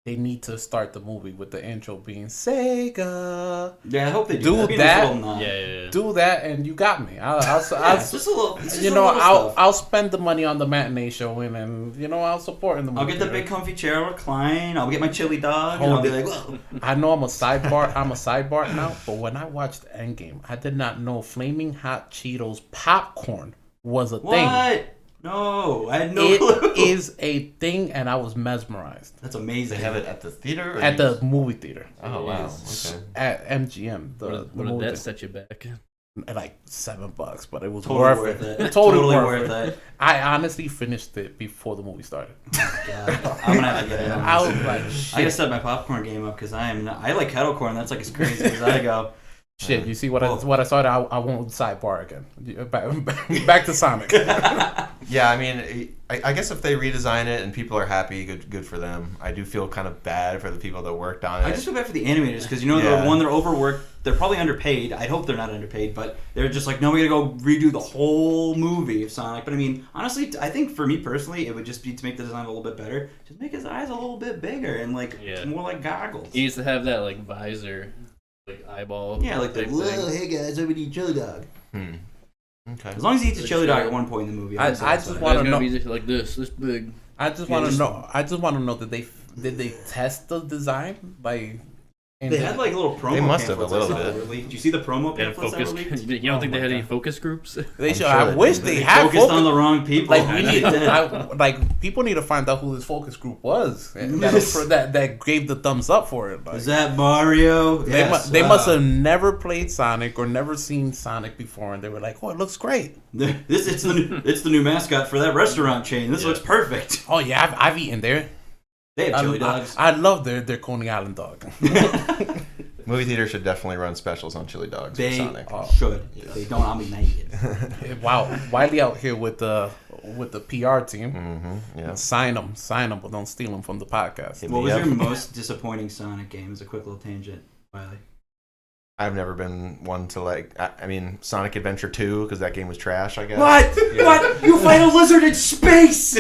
they need to start the movie with the intro being Sega. Yeah, I hope they do. Do That'd be a that. nice little nod. Yeah. Do that, and you got me. I'll Yeah, it's just a little. It's just you a know, little I'll stuff. I'll spend the money on the matinee showing, and I'll support in the movie. I'll get the theater. big comfy chair, I'll recline. I'll get my chili dog, and I'll Hold be it. like, whoa. I know I'm a sidebar now, but when I watched Endgame, I did not know Flaming Hot Cheetos popcorn was a thing. What? No, I had no It clue. is a thing, and I was mesmerized That's They amazing. have it at the theater? Or at the movie theater Oh, wow. Yes. Okay. at MGM. The What did movie that theater. set you back? At like $7, but it was Totally worth it. Totally worth worth it. it. I honestly finished it before the movie started. Yeah, I'm gonna have to get it. I was like, I shit. gotta set my popcorn game up because I like kettle corn. That's like as crazy as I go. Shit, you see what Whoa. I started? I won't sidebar again. Back to Sonic. Yeah, I mean, I guess if they redesign it and people are happy, good for them. I do feel kind of bad for the people that worked on it. I just feel bad for the animators because Yeah. the one they're overworked. They're probably underpaid. I hope they're not underpaid, but they're just like, no, we gotta go redo the whole movie of Sonic. But I mean, honestly, I think for me personally, it would just be to make the design a little bit better. Just make his eyes a little bit bigger and like Yeah. more like goggles. He used to have that like visor, like eyeball. Yeah, like the type Whoa, thing. hey guys, I'm gonna eat chili dog. Okay. As long as he eats a chili dog at one point in the movie. I I'm just satisfied. wanna It's gonna know- be just like this big. I just Yeah, want to just- know. I just want to know that did they test the design like? They had like little promo. They must have a pamphlets little I saw bit. that were leaked. Did you see the promo They had pamphlets that focus. were leaked? You don't think Oh they had my any God. focus groups? They should. sure I they wish did. they They had focused focus. on the wrong people. Like we They need, did. like people need to find out who this focus group was that gave the thumbs up for it. Like, Is that Mario? they Yes. they must have never played Sonic or never seen Sonic before, and they were like, "Oh, it looks great." It's the new mascot for that restaurant chain. This Yeah. looks perfect. Oh yeah, I've eaten there. They have chili dogs. I love their Coney Island dog. Movie theater should definitely run specials on chili dogs They for Sonic. should. If they don't, I'll be naked. Wow, Wiley out here with the PR team. Mm-hmm. Yeah. Sign them, but don't steal them from the podcast. What was Yep. your most disappointing Sonic game? As a quick little tangent, Wiley. I've never been one to like. I mean, Sonic Adventure 2 because that game was trash. I guess. What? Yeah. What? You fight a lizard in space!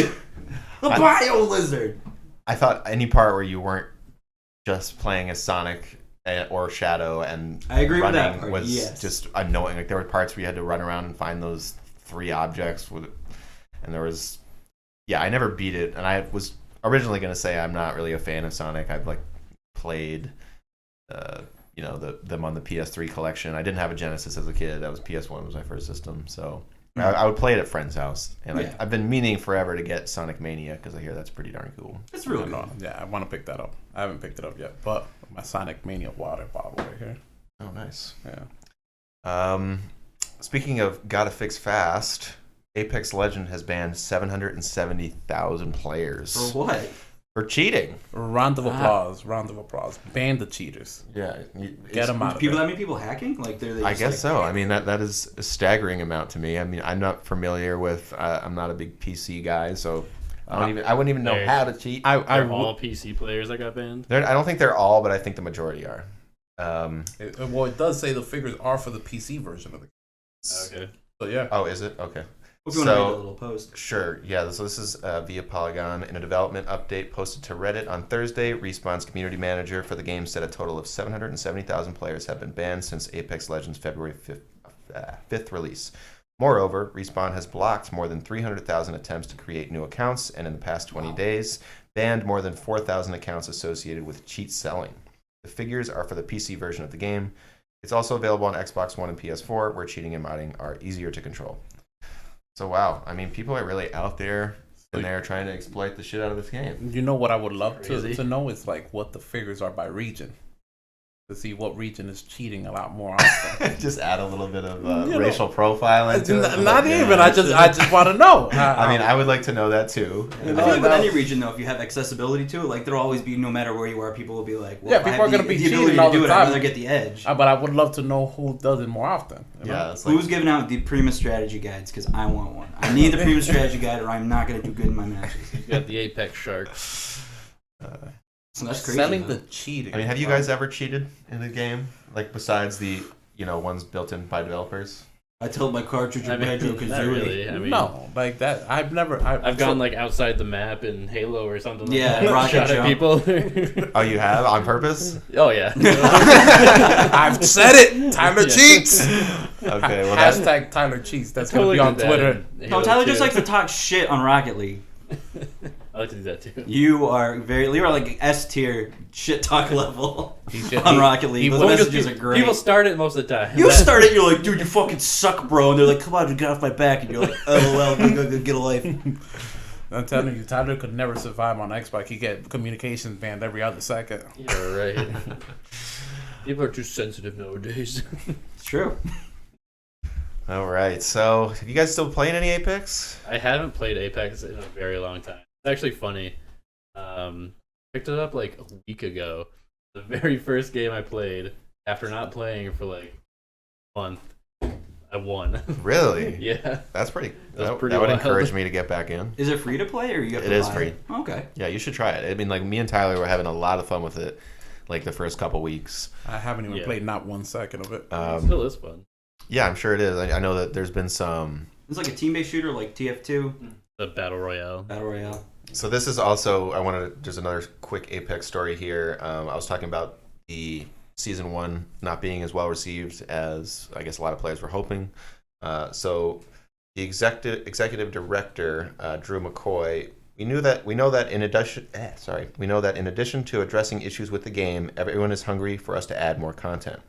A bio lizard! I thought any part where you weren't just playing as Sonic or Shadow and I agree with that running part, was yes. just annoying. Like there were parts where you had to run around and find those 3 objects and there was. Yeah, I never beat it, and I was originally gonna say I'm not really a fan of Sonic. I've like played. Them on the PS3 collection. I didn't have a Genesis as a kid. That was PS1 was my first system. So I would play it at friend's house, and Yeah. I've been meaning forever to get Sonic Mania because I hear that's pretty darn cool. It's really No, good. yeah, I want to pick that up. I haven't picked it up yet, but my Sonic Mania water bottle right here. Oh, nice. Yeah. Speaking of gotta fix fast, Apex Legend has banned 770,000 players For what? for cheating. Round of applause. Round of applause. Ban the cheaters. Yeah, Get them out of People there. that many people hacking? Like they're I just guess like, so. I mean, that is a staggering amount to me. I mean, I'm not familiar with. I'm not a big PC guy, so I wouldn't even know Hey. how to cheat. I They're all PC players that got banned. I don't think they're all, but I think the majority are. well, it does say the figures are for the PC version of the game. Okay. So yeah. Oh, is it? Okay. If you want to So- read a little post. Sure. Yeah. So this is via Polygon. In a development update posted to Reddit on Thursday, Respawn's community manager for the game said a total of 770,000 players have been banned since Apex Legends' February 5th release. Moreover, Respawn has blocked more than 300,000 attempts to create new accounts, and in the past 20 days, banned more than 4,000 accounts associated with cheat selling. The figures are for the PC version of the game. It's also available on Xbox One and PS4, where cheating and modding are easier to control. So wow, I mean, people are really out there and they're trying to exploit the shit out of this game. You know what I would love Crazy. to know is like what the figures are by region. To see what region is cheating a lot more often. Just add a little bit of You know, racial profiling to it. Not Yeah. even. I just want to know. I mean, I would like to know that too. I feel like with any region, though, if you have accessibility to it, like there'll always be, no matter where you are, people will be like, well, Yeah, if I people have are gonna be the ability cheating to all do the it, I'd time. rather get the edge. But I would love to know who does it more often. You know? Yeah, it's like, Who's giving out the Prima strategy guides? Because I want one. I need the Prima strategy guide, or I'm not going to do good in my matches. You got the Apex Shark. So that's crazy. Selling though. the cheating. I mean, have you guys ever cheated in a game? Like besides the ones built in by developers? I told my cartridge I or mean, Banjo not Kazooie. really. I mean, No, like that. I've never. I've gone like outside the map in Halo or something. Like Yeah, that. rocket Shot at jump. people. Oh, you have on purpose? Oh yeah. I've said it. Tyler Yeah. cheats. Okay, well that's Hashtag Tyler cheats. That's Totally gonna be on did that Twitter. in No, Halo Tyler just 2. likes to talk shit on Rocket League. I like to do that too. You are like S tier shit talk level He's on Rocket League. Those Well, because messages are great. People start it most of the time. You start it, you're like, dude, you fucking suck, bro. And they're like, come on, get off my back. And you're like, LOL, go get a life. I'm telling you, Tyler could never survive on Xbox. He get communications banned every other second. You're right. People are too sensitive nowadays. It's true. all right. So, have you guys still playing any Apex? I haven't played Apex in a very long time. It's actually funny. Picked it up like a week ago. The very first game I played, after not playing for like a month, I won. Really? Yeah. That's pretty. That's That, pretty that would wild. encourage me to get back in. Is it free to play or you have It to is buy free. it? Okay. Yeah, you should try it. I mean, like me and Tyler were having a lot of fun with it, like the first couple weeks. I haven't even Yeah. played not 1 second of it. It still is fun. Yeah, I'm sure it is. I know that there's been some. It's like a team-based shooter like TF2, The Battle Royale. Battle Royale. So this is also. I wanted to. There's another quick Apex story here. I was talking about the season 1 not being as well received as I guess a lot of players were hoping. So the executive director Drew McCoy. We know that in addition to addressing issues with the game, everyone is hungry for us to add more content.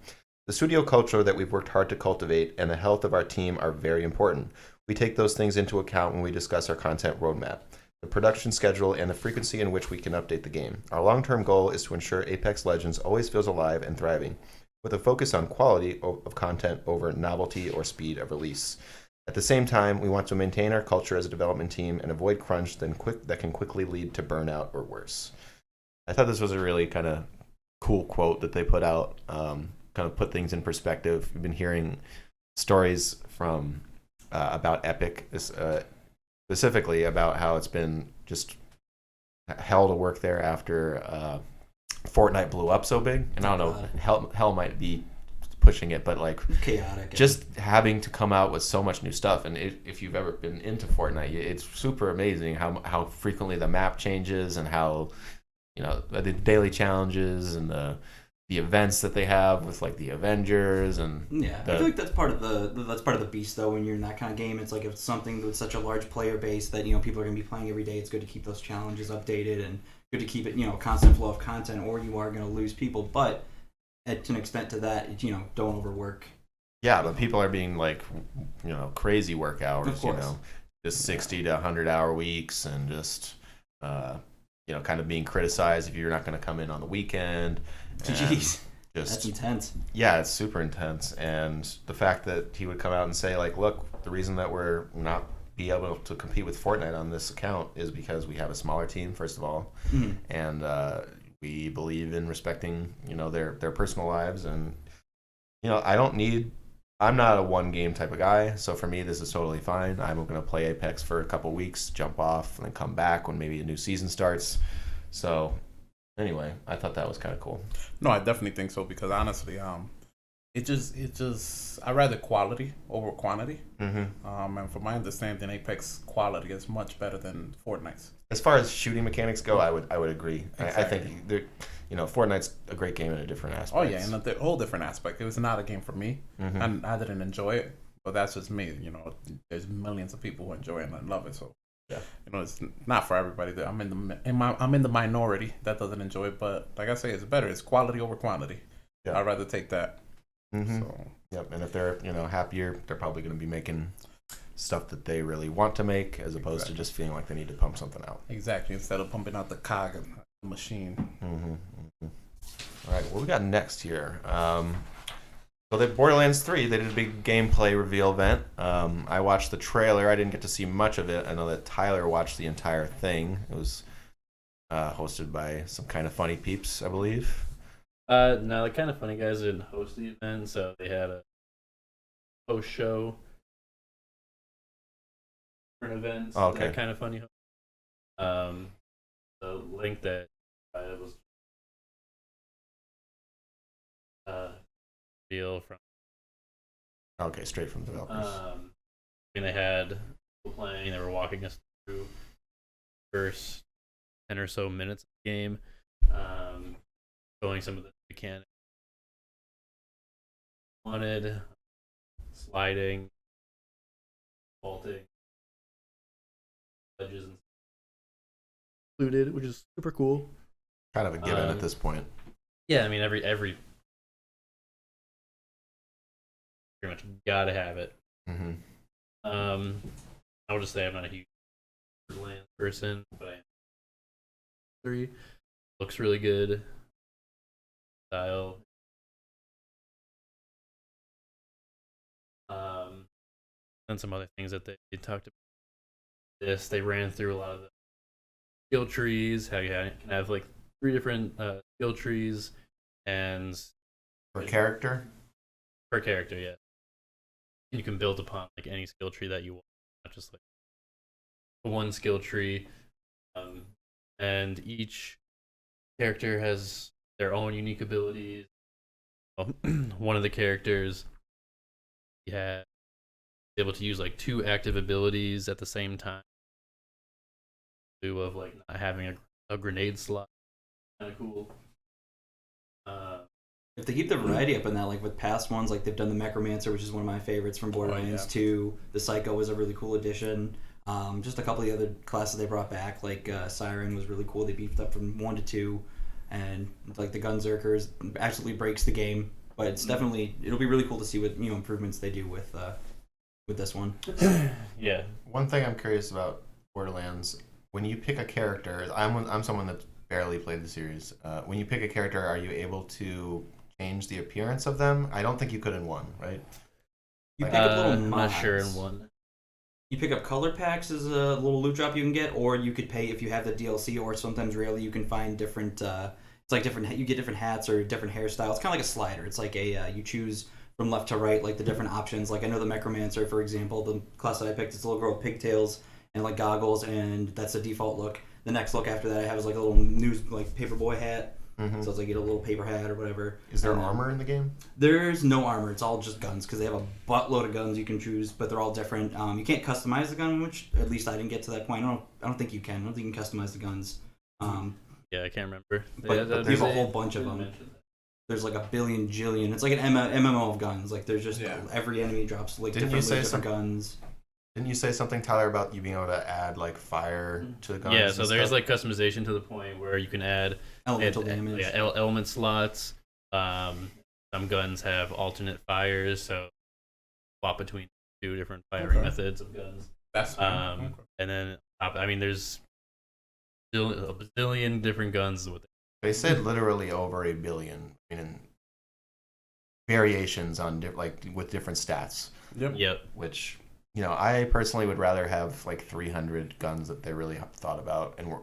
The studio culture that we've worked hard to cultivate and the health of our team are very important. We take those things into account when we discuss our content roadmap, the production schedule, and the frequency in which we can update the game. Our long-term goal is to ensure Apex Legends always feels alive and thriving, with a focus on quality of content over novelty or speed of release. At the same time, we want to maintain our culture as a development team and avoid crunch that can quickly lead to burnout or worse. I thought this was a really kind of cool quote that they put out, kind of put things in perspective. We've been hearing stories from about Epic, specifically about how it's been just hell to work there after Fortnite blew up so big. And I don't know, hell might be pushing it, but like Chaotic. just having to come out with so much new stuff. And if you've ever been into Fortnite, it's super amazing how frequently the map changes and how the daily challenges and the events that they have with like the Avengers and Yeah, I feel like that's part of the beast though. When you're in that kind of game, it's like if it's something with such a large player base that people are going to be playing every day. It's good to keep those challenges updated and good to keep it a constant flow of content, or you are going to lose people. But to an extent to that, don't overwork Yeah, but people are being like, crazy work hours. Of course. Just 60 to 100-hour weeks, and just kind of being criticized if you're not going to come in on the weekend. And Jeez, that's just intense. yeah, it's super intense. And the fact that he would come out and say like, look, the reason that we're not be able to compete with Fortnite on this account is because we have a smaller team, first of all, and we believe in respecting their personal lives. And I'm not a one game type of guy, so for me this is totally fine. I'm going to play Apex for a couple weeks, jump off, and then come back when maybe a new season starts. So anyway, I thought that was kind of cool. No, I definitely think so, because honestly, it just I rather quality over quantity. Mm-hmm. And from my understanding, Apex quality is much better than Fortnite's. As far as shooting mechanics go, I would agree. I Exactly. think Fortnite's a great game in a different aspect. Oh yeah, in a whole different aspect. It was not a game for me, Mhm. and I didn't enjoy it. But that's just me. There's millions of people who enjoy it and love it. So Yeah. it's not for everybody. I'm in the minority that doesn't enjoy it. But like I say, it's better. It's quality over quantity. Yeah. I'd rather take that. Mhm. So Yep, and if they're happier, they're probably going to be making stuff that they really want to make, as opposed to just feeling like they need to pump something out. exactly, instead of pumping out the cog of the machine. Mm-hmm. All right, what we got next here? So the Borderlands 3, they did a big gameplay reveal event. I watched the trailer. I didn't get to see much of it. I know that Tyler watched the entire thing. It was hosted by some kind of funny peeps, I believe. No, the kind of funny guys didn't host the event, so they had a post show for an event. Oh, okay. That kind of funny. The link that was deal from. Okay, straight from developers. And they had people playing. They were walking us through the first 10 or so minutes of the game, showing some of the mechanics. Wanted sliding, vaulting, ledges, and included, which is super cool. Kind of a given at this point. Yeah, I mean every pretty much gotta have it. Mm-hmm. I'll just say I'm not a huge Borderlands person, but I am. 3 looks really good. Style. And some other things that they talked about. They ran through a lot of the skill trees. How you can have like 3 different skill trees, and Per character? per character, yeah. You can build upon like any skill tree that you want, not just like one skill tree. And each character has their own unique abilities. One of the characters able to use like 2 active abilities at the same time. In lieu of like not having a grenade slot. Kind of cool. If they keep the variety up in that, like with past ones, like they've done the Necromancer, which is one of my favorites from Borderlands 2. The Psycho was a really cool addition. Just a couple of the other classes they brought back, like Siren was really cool. They beefed up from 1 to 2, and like the Gunzerkers absolutely breaks the game. But it's definitely, it'll be really cool to see what improvements they do with this one. Yeah. One thing I'm curious about Borderlands, when you pick a character, I'm someone that's barely played the series. When you pick a character, are you able to change the appearance of them? I don't think you could in 1, right? You pick up little I'm mods. not sure in 1. You pick up color packs as a little loot drop you can get, or you could pay if you have the DLC, or sometimes rarely you can find different. It's like different. You get different hats or different hairstyles. It's kind of like a slider. It's like you choose from left to right, like the different options. Like I know the Necromancer, for example, the class that I picked, it's a little girl with pigtails and like goggles, and that's the default look. The next look after that I have is like a little news like paperboy hat. Mm-hmm. So it's like get a little paper hat or whatever. Is there And then- armor in the game? There's no armor. It's all just guns because they have a buttload of guns you can choose, but they're all different. You can't customize the gun, which at least I didn't get to that point. I don't think you can. I don't think you can customize the guns. Yeah, I can't remember. But there's a whole bunch of them. There's like a billion jillion. It's like an MMO of guns. Like there's just every enemy drops like Didn't you different say guns. Didn't you say something, Tyler, about you being able to add like fire to the guns? Yeah, and so there's stuff? like customization to the point where you can add Elemental damage. Yeah, element slots. Some guns have alternate fires, so swap between 2 different firing Okay. methods of guns. That's okay. And then I mean, there's still a bazillion different guns with it. They said literally over a billion. I mean, variations on like with different stats. Yep. Yep. Which I personally would rather have like 300 guns that they really thought about and were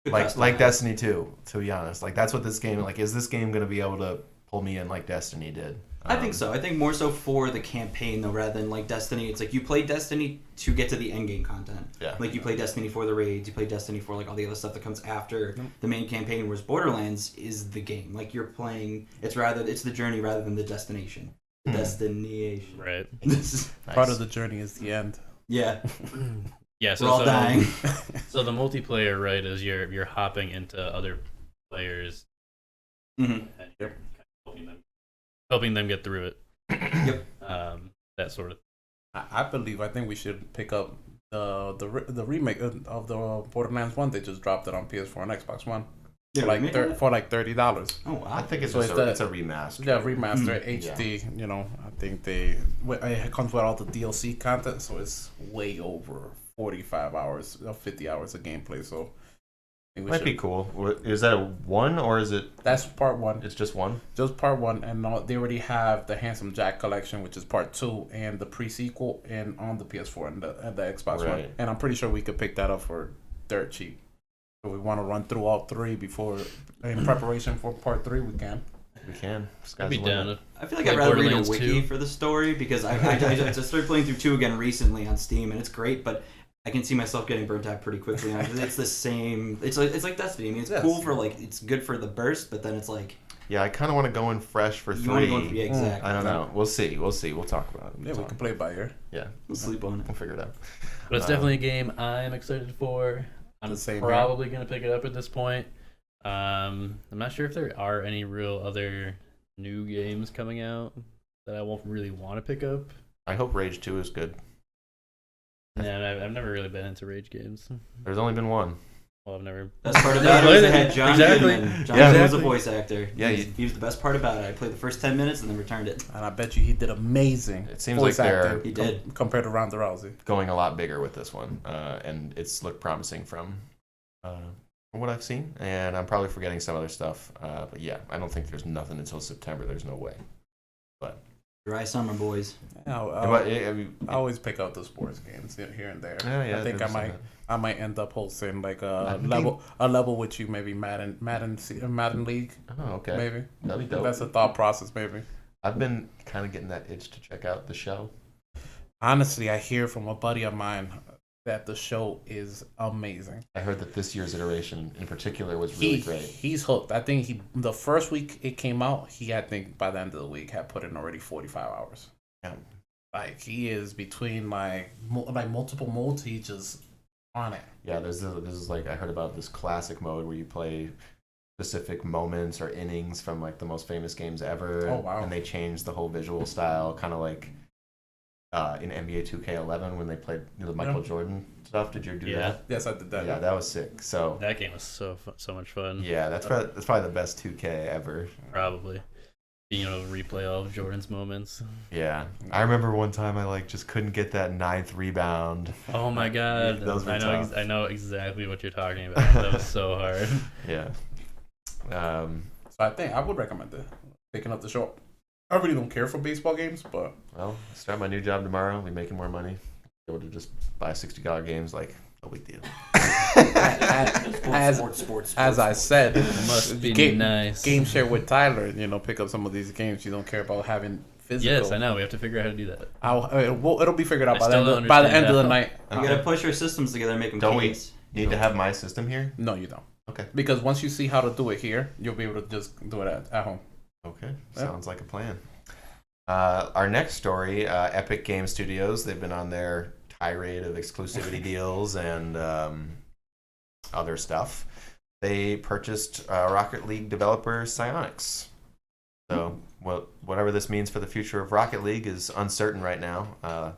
like Destiny 2. To be honest, like that's what this game like. Is this game going to be able to pull me in like Destiny did? I think so. I think more so for the campaign though, rather than like Destiny. It's like you play Destiny to get to the end game content. Yeah. Like you play Destiny for the raids, you play Destiny for like all the other stuff that comes after the main campaign. Whereas Borderlands is the game. Like you're playing. It's the journey rather than the destination. The destination. Right. This is, Part of the journey is the end. yeah. Yeah. We're all dying. So the multiplayer, right, is you're hopping into other players Mm-hmm. and you're kind of helping them get through it. Yep. That sort of. I think we should pick up the remake of the Borderlands 1. They just dropped it on PS4 and Xbox One for like $30. Oh wow. I think it's So just it's a remaster. Yeah, remaster Mm, HD. I think it comes with all the DLC content, so it's way over 45 hours, 50 hours of gameplay. So I think we Might should. be cool. Is that a 1 or is it? That's part 1. It's just 1. Just part 1, and they already have the Handsome Jack collection, which is part 2, and the pre-sequel, and on the PS4 and the Xbox One. Right. And I'm pretty sure we could pick that up for dirt cheap. So we want to run through all 3 before, in preparation for part 3, we can. We can. I'd be down. I feel like Play I'd rather read a Borderlands wiki 2. for the story because I just started playing through 2 again recently on Steam and it's great, but I can see myself getting burnt out pretty quickly. It's the same. It's like Destiny. I mean, it's Yes. cool for like it's good for the burst, but then it's like Yeah, I kind of want to go in fresh for you want to 3. go for exactly. I don't know. We'll see. We'll talk about it. Yeah, we can play it by ear. Yeah, We'll sleep on it. we'll figure it out. But it's definitely a game I'm excited for. I'm The same probably gonna pick it up at this point. I'm not sure if there are any real other new games coming out that I won't really want to pick up. I hope Rage 2 is good. And I've never really been into Rage games. There's only been one. Well, I've never. Best part about it is they had John Exactly. Goodman. John Yeah. Goodman was a Exactly. voice actor. Yeah, He was the best part about it. I played the first 10 minutes and then returned it. And I bet you he did amazing. It seems voice like they're acting He did. compared to Ronda Rousey. going a lot bigger with this one, and it's looked promising from what I've seen. And I'm probably forgetting some other stuff, but yeah, I don't think there's nothing until September. There's no way. Dry summer, boys. I always pick out the sports games here and there. Yeah, I think I there's might end up hosting like I a think- level with you, maybe Madden League, Oh, okay. maybe. That'd be dope. That's a thought process, maybe. I've been kind of getting that itch to check out the show. Honestly, I hear from a buddy of mine that the show is amazing. I heard that this year's iteration in particular was really great. He's hooked. I think the first week it came out, I think by the end of the week had put in already 45 hours. Yeah. Like he is between like multiple modes. He just on it. Yeah, this is like I heard about this classic mode where you play specific moments or innings from like the most famous games ever. Oh, wow. And they changed the whole visual style, kind of like in NBA 2K11 when they played the Michael Jordan stuff. Did you do Yeah. that? Yes, I did that. Yeah, that was sick. So That game was so much fun. yeah, that's probably the best 2K ever. Probably. Being able to replay all of Jordan's moments. Yeah, I remember one time I like just couldn't get that 9th rebound. Oh my god. Those were I know tough. I know exactly what you're talking about. That was so hard. Yeah. So I think I would recommend it. Picking up the show. I really don't care for baseball games, but Well, start my new job tomorrow. I'll be making more money. Be able to just buy $60 games, like no big deal. as I said, Must be game, nice. game share with Tyler. Pick up some of these games. You don't care about having physical. Yes, I know. We have to figure out how to do that. It'll be figured out I by still the don't by the understand end of the how. night. You gotta push our systems together and make them Don't we games. need to have my system here? No, you don't. Okay. Because once you see how to do it here, you'll be able to just do it at home. Okay, Yeah. sounds like a plan. Our next story, Epic Game Studios, they've been on their tirade of exclusivity deals and other stuff. They purchased Rocket League developer Psyonix. So, whatever this means for the future of Rocket League is uncertain right now.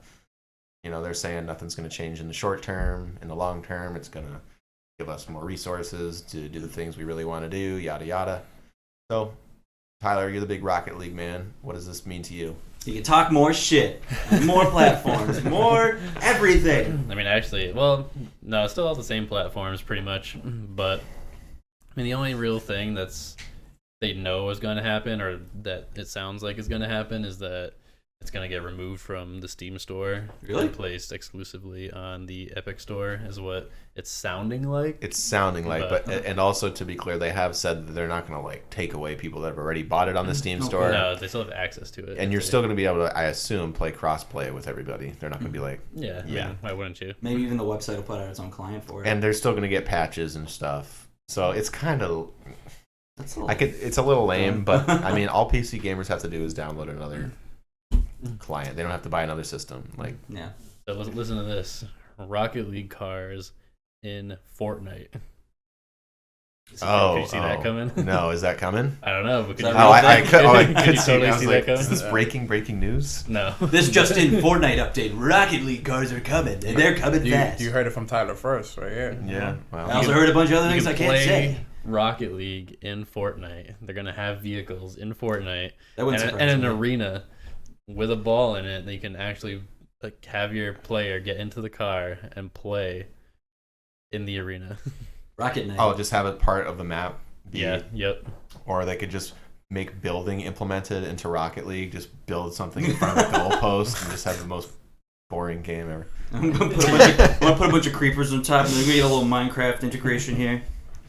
They're saying nothing's going to change in the short term. In the long term, it's going to give us more resources to do the things we really want to do, yada yada. So, Tyler, you're the big Rocket League man. What does this mean to you? You can talk more shit, more platforms, more everything. I mean, actually, well, no, it's still all the same platforms pretty much. But I mean, the only real thing they know is going to happen, or that it sounds like is going to happen, is that it's going to get removed from the Steam store, Really? and placed exclusively on the Epic store, is what it's sounding like. It's sounding like, but and also to be clear, they have said that they're not going to like take away people that have already bought it on the Steam store. No, they still have access to it. And you're still going to be able to, I assume, play cross-play with everybody. They're not going to be like, yeah, I Yeah. mean, why wouldn't you? Maybe even the website will put out its own client for it. and they're still going to get patches and stuff. So it's kind of, That's a little, it's a little lame, but I mean, all PC gamers have to do is download another client. They don't have to buy another system. Like, yeah. So listen to this: Rocket League cars in Fortnite. Did you see that coming? No, is that coming? I don't know, but could Is you, that I Could could you see. totally I was see like, that coming? is this breaking news? No. This just in Fortnite update. Rocket League cars are coming, and they're coming fast. You heard it from Tyler first, right here. Yeah. I Wow. also heard a bunch of other You things I can can't play say. Rocket League in Fortnite. They're gonna have vehicles in Fortnite That wouldn't and surprise an me. arena with a ball in it that you can actually like have your player get into the car and play in the arena. Rocket Knight. Oh, just have it part of the map. Yeah. Yep. Or they could just make building implemented into Rocket League. Just build something in front of the goalpost and just have the most boring game ever. I'm gonna put a bunch of creepers on top, and then we get a little Minecraft integration here.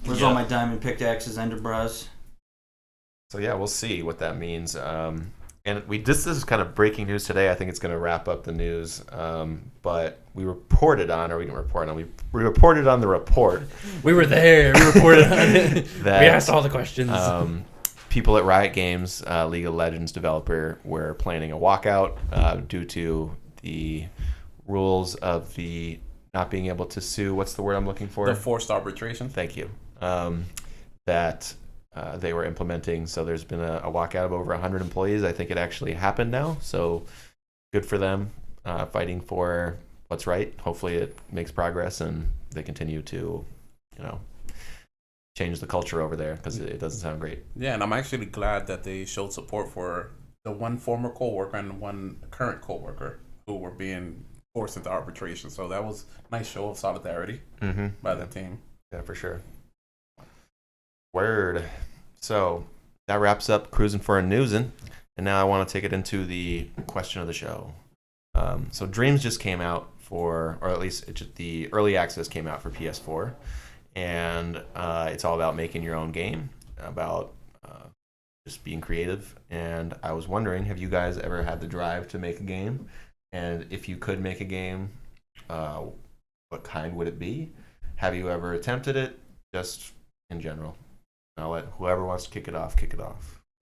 Where's all my diamond pickaxes, ender bras? So yeah, we'll see what that means. And this is kind of breaking news today. I think it's going to wrap up the news. But we reported on, or we didn't report on, we reported on the report We were there. We reported on it. that We asked all the questions. people at Riot Games, League of Legends developer, were planning a walkout due to the rules of the not being able to sue. What's the word I'm looking for? The forced arbitration. Thank you. That they were implementing. So there's been a walkout of over 100 employees. I think it actually happened now. So good for them, fighting for what's right. Hopefully it makes progress and they continue to, change the culture over there, because it doesn't sound great. Yeah, and I'm actually glad that they showed support for the one former coworker and one current coworker who were being forced into arbitration. So that was a nice show of solidarity Mm-hmm. by the team. Yeah, for sure. Word. So that wraps up Cruising for a Newsin'. And now I want to take it into the question of the show. So Dreams just came out or at least the early access came out for PS4. And it's all about making your own game, about just being creative. And I was wondering, have you guys ever had the drive to make a game? And if you could make a game, what kind would it be? Have you ever attempted it? Just in general. I'll let whoever wants to kick it off.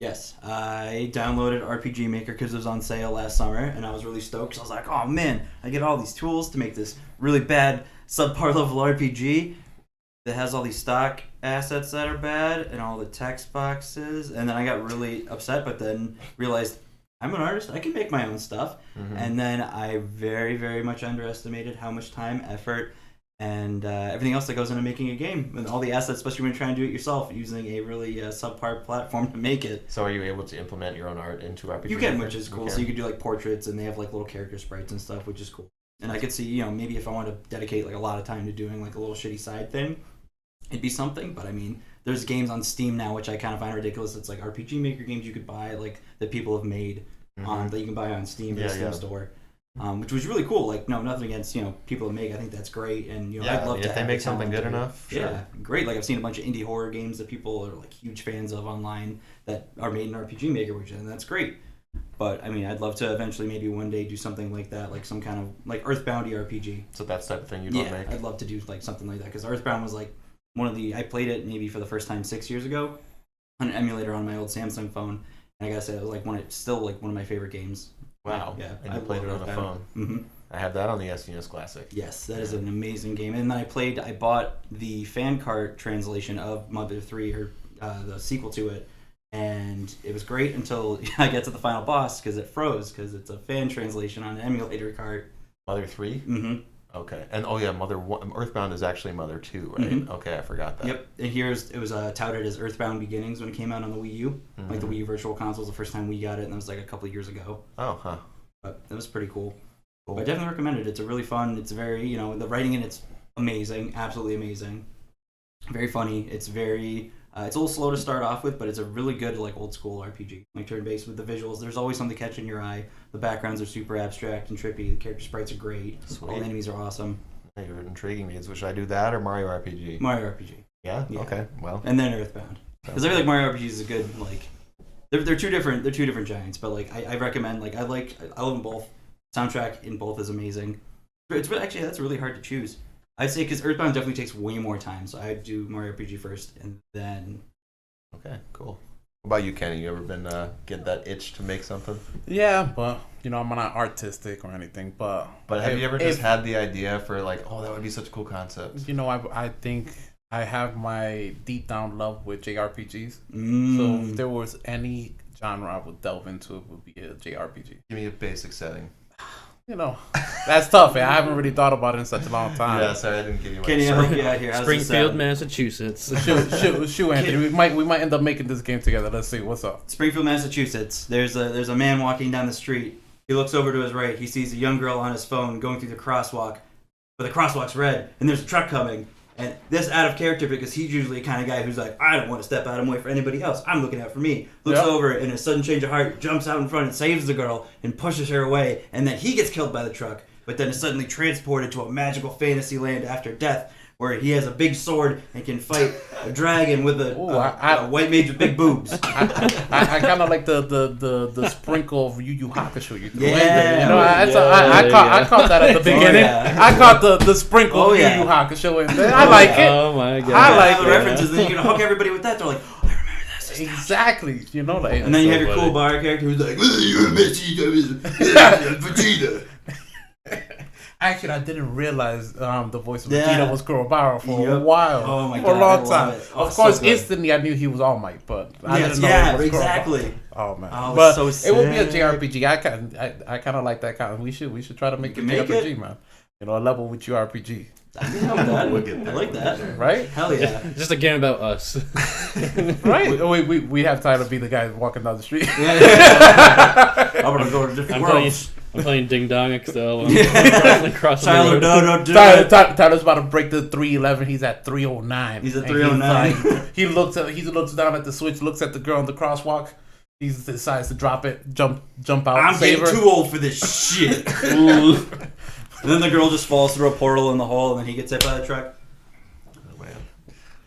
Yes, I downloaded RPG Maker because it was on sale last summer, and I was really stoked. 'Cause I was like, oh man, I get all these tools to make this really bad subpar level RPG that has all these stock assets that are bad and all the text boxes. And then I got really upset, but then realized I'm an artist. I can make my own stuff. Mm-hmm. And then I very, very much underestimated how much time, effort, and everything else that goes into making a game, and all the assets, especially when you're trying to do it yourself, using a really subpar platform to make it. So are you able to implement your own art into RPG? You can, Maker? which is cool. You So can. you could do like portraits, and they have like little character sprites and stuff, which is cool. And I could see, maybe if I wanted to dedicate like a lot of time to doing like a little shitty side thing, it'd be something. But I mean, there's games on Steam now which I kind of find ridiculous. It's like RPG Maker games you could buy, like that people have made on that you can buy on Steam, the Steam store. Which was really cool. Like, no, nothing against people that make. I think that's great, and I'd love to. If they have make the something talent good to- enough, sure. Yeah, great. Like I've seen a bunch of indie horror games that people are like huge fans of online that are made in RPG Maker, and that's great. But I mean, I'd love to eventually, maybe one day, do something like that, like some kind of like Earthbound RPG. So that's the type of thing you'd want to make. I'd love to do like something like that because Earthbound was like I played it maybe for the first time 6 years ago on an emulator on my old Samsung phone, and I gotta say it was like still like one of my favorite games. Wow. Yeah, And you played it on a phone. Mm-hmm. I have that on the SNES Classic. Yes, that is an amazing game. And then I bought the fan cart translation of Mother 3, or the sequel to it, and it was great until I get to the final boss because it froze because it's a fan translation on an emulator cart. Mother 3? Mm-hmm. Okay, and Earthbound is actually Mother 2, right? Mhm. Okay, I forgot that. Yep. And it was touted as Earthbound Beginnings when it came out on the Wii U. Like the Wii U Virtual Console was the first time we got it, and that was like a couple years ago. Oh, huh. But that was pretty cool. Cool. But I definitely recommend it. It's a really fun. It's very, the writing in it's amazing, absolutely amazing. Very funny. It's very. It's a little slow to start off with, but it's a really good like old school RPG, like turn-based with the visuals. There's always something catching your eye. The backgrounds are super abstract and trippy. The character sprites are great. Sweet. All the enemies are awesome. You're intriguing me. So should I do that or Mario RPG? Mario RPG, Yeah? Yeah. Okay, well. and then Earthbound, because I feel like Mario RPG is a good like. They're two different giants, but like I recommend I love them both. Soundtrack in both is amazing. It's really, actually that's really hard to choose. I'd say because Earthbound definitely takes way more time, so I'd do Mario RPG first and then. Okay, cool. What about you, Kenny? You ever been get that itch to make something? Yeah, but I'm not artistic or anything. But But have you ever just if- had the idea for like, oh, that would be such a cool concept? I think I have my deep down love with JRPGs. So Mm. if there was any genre I would delve into, it would be a JRPG. Give me a basic setting. That's tough. I haven't really thought about it in such a long time. Yeah, sorry, I didn't give you much. Kenny, I'll help you out here. How's this Springfield, sound? Massachusetts. Shoot, Anthony. We might end up making this game together. Let's see what's up. Springfield, Massachusetts. There's a man walking down the street. He looks over to his right. He sees a young girl on his phone going through the crosswalk, but the crosswalk's red, and there's a truck coming. And this out of character because he's usually the kind of guy who's like, I don't want to step out of my way for anybody else. I'm looking out for me. Looks Yep. over and a sudden change of heart jumps out in front and saves the girl and pushes her away. And then he gets killed by the truck, but then is suddenly transported to a magical fantasy land after death where he has a big sword and can fight a dragon with a white mage with big boobs. I kind of like the sprinkle of Yu Yu Hakusho. Yeah. I caught that at the beginning. yeah. I caught the sprinkle Oh, of Yu yeah. Yu Hakusho, and I like it. Oh my god. I like the it. references, and you can hook everybody with that. They're like, oh, I remember this. Exactly. And then you have your funny. cool bar character who's like, You're Messi, Vegeta. Actually, I didn't realize the voice of Yeah. Vegeta was Kurobara for a Yep. while. Oh my for God, a long I love time. it. Oh, Of course, so good. instantly I knew he was All Might, but I Yes, didn't know yeah, it was Kurobara. exactly. Oh man, Oh, but so it would be a sick. JRPG. I kind of like that kind of. We should try to make a can make JRPG, it. man. A level with RPG, I can help with that. I like that. right? Hell yeah. Just a game about us. Right. We have time to be the guy walking down the street. I'm gonna go to different I'm playing, worlds. I'm playing Ding Dong XL. I'm crossing the Tyler, road. no, do it. Tyler's about to break the 311. He's at 309. He's at And 309. He looks down at the switch, looks at the girl on the crosswalk. He decides to drop it, jump out, I'm save getting her. too old for this shit. And then the girl just falls through a portal in the hole, and then he gets hit by the truck. Oh, man.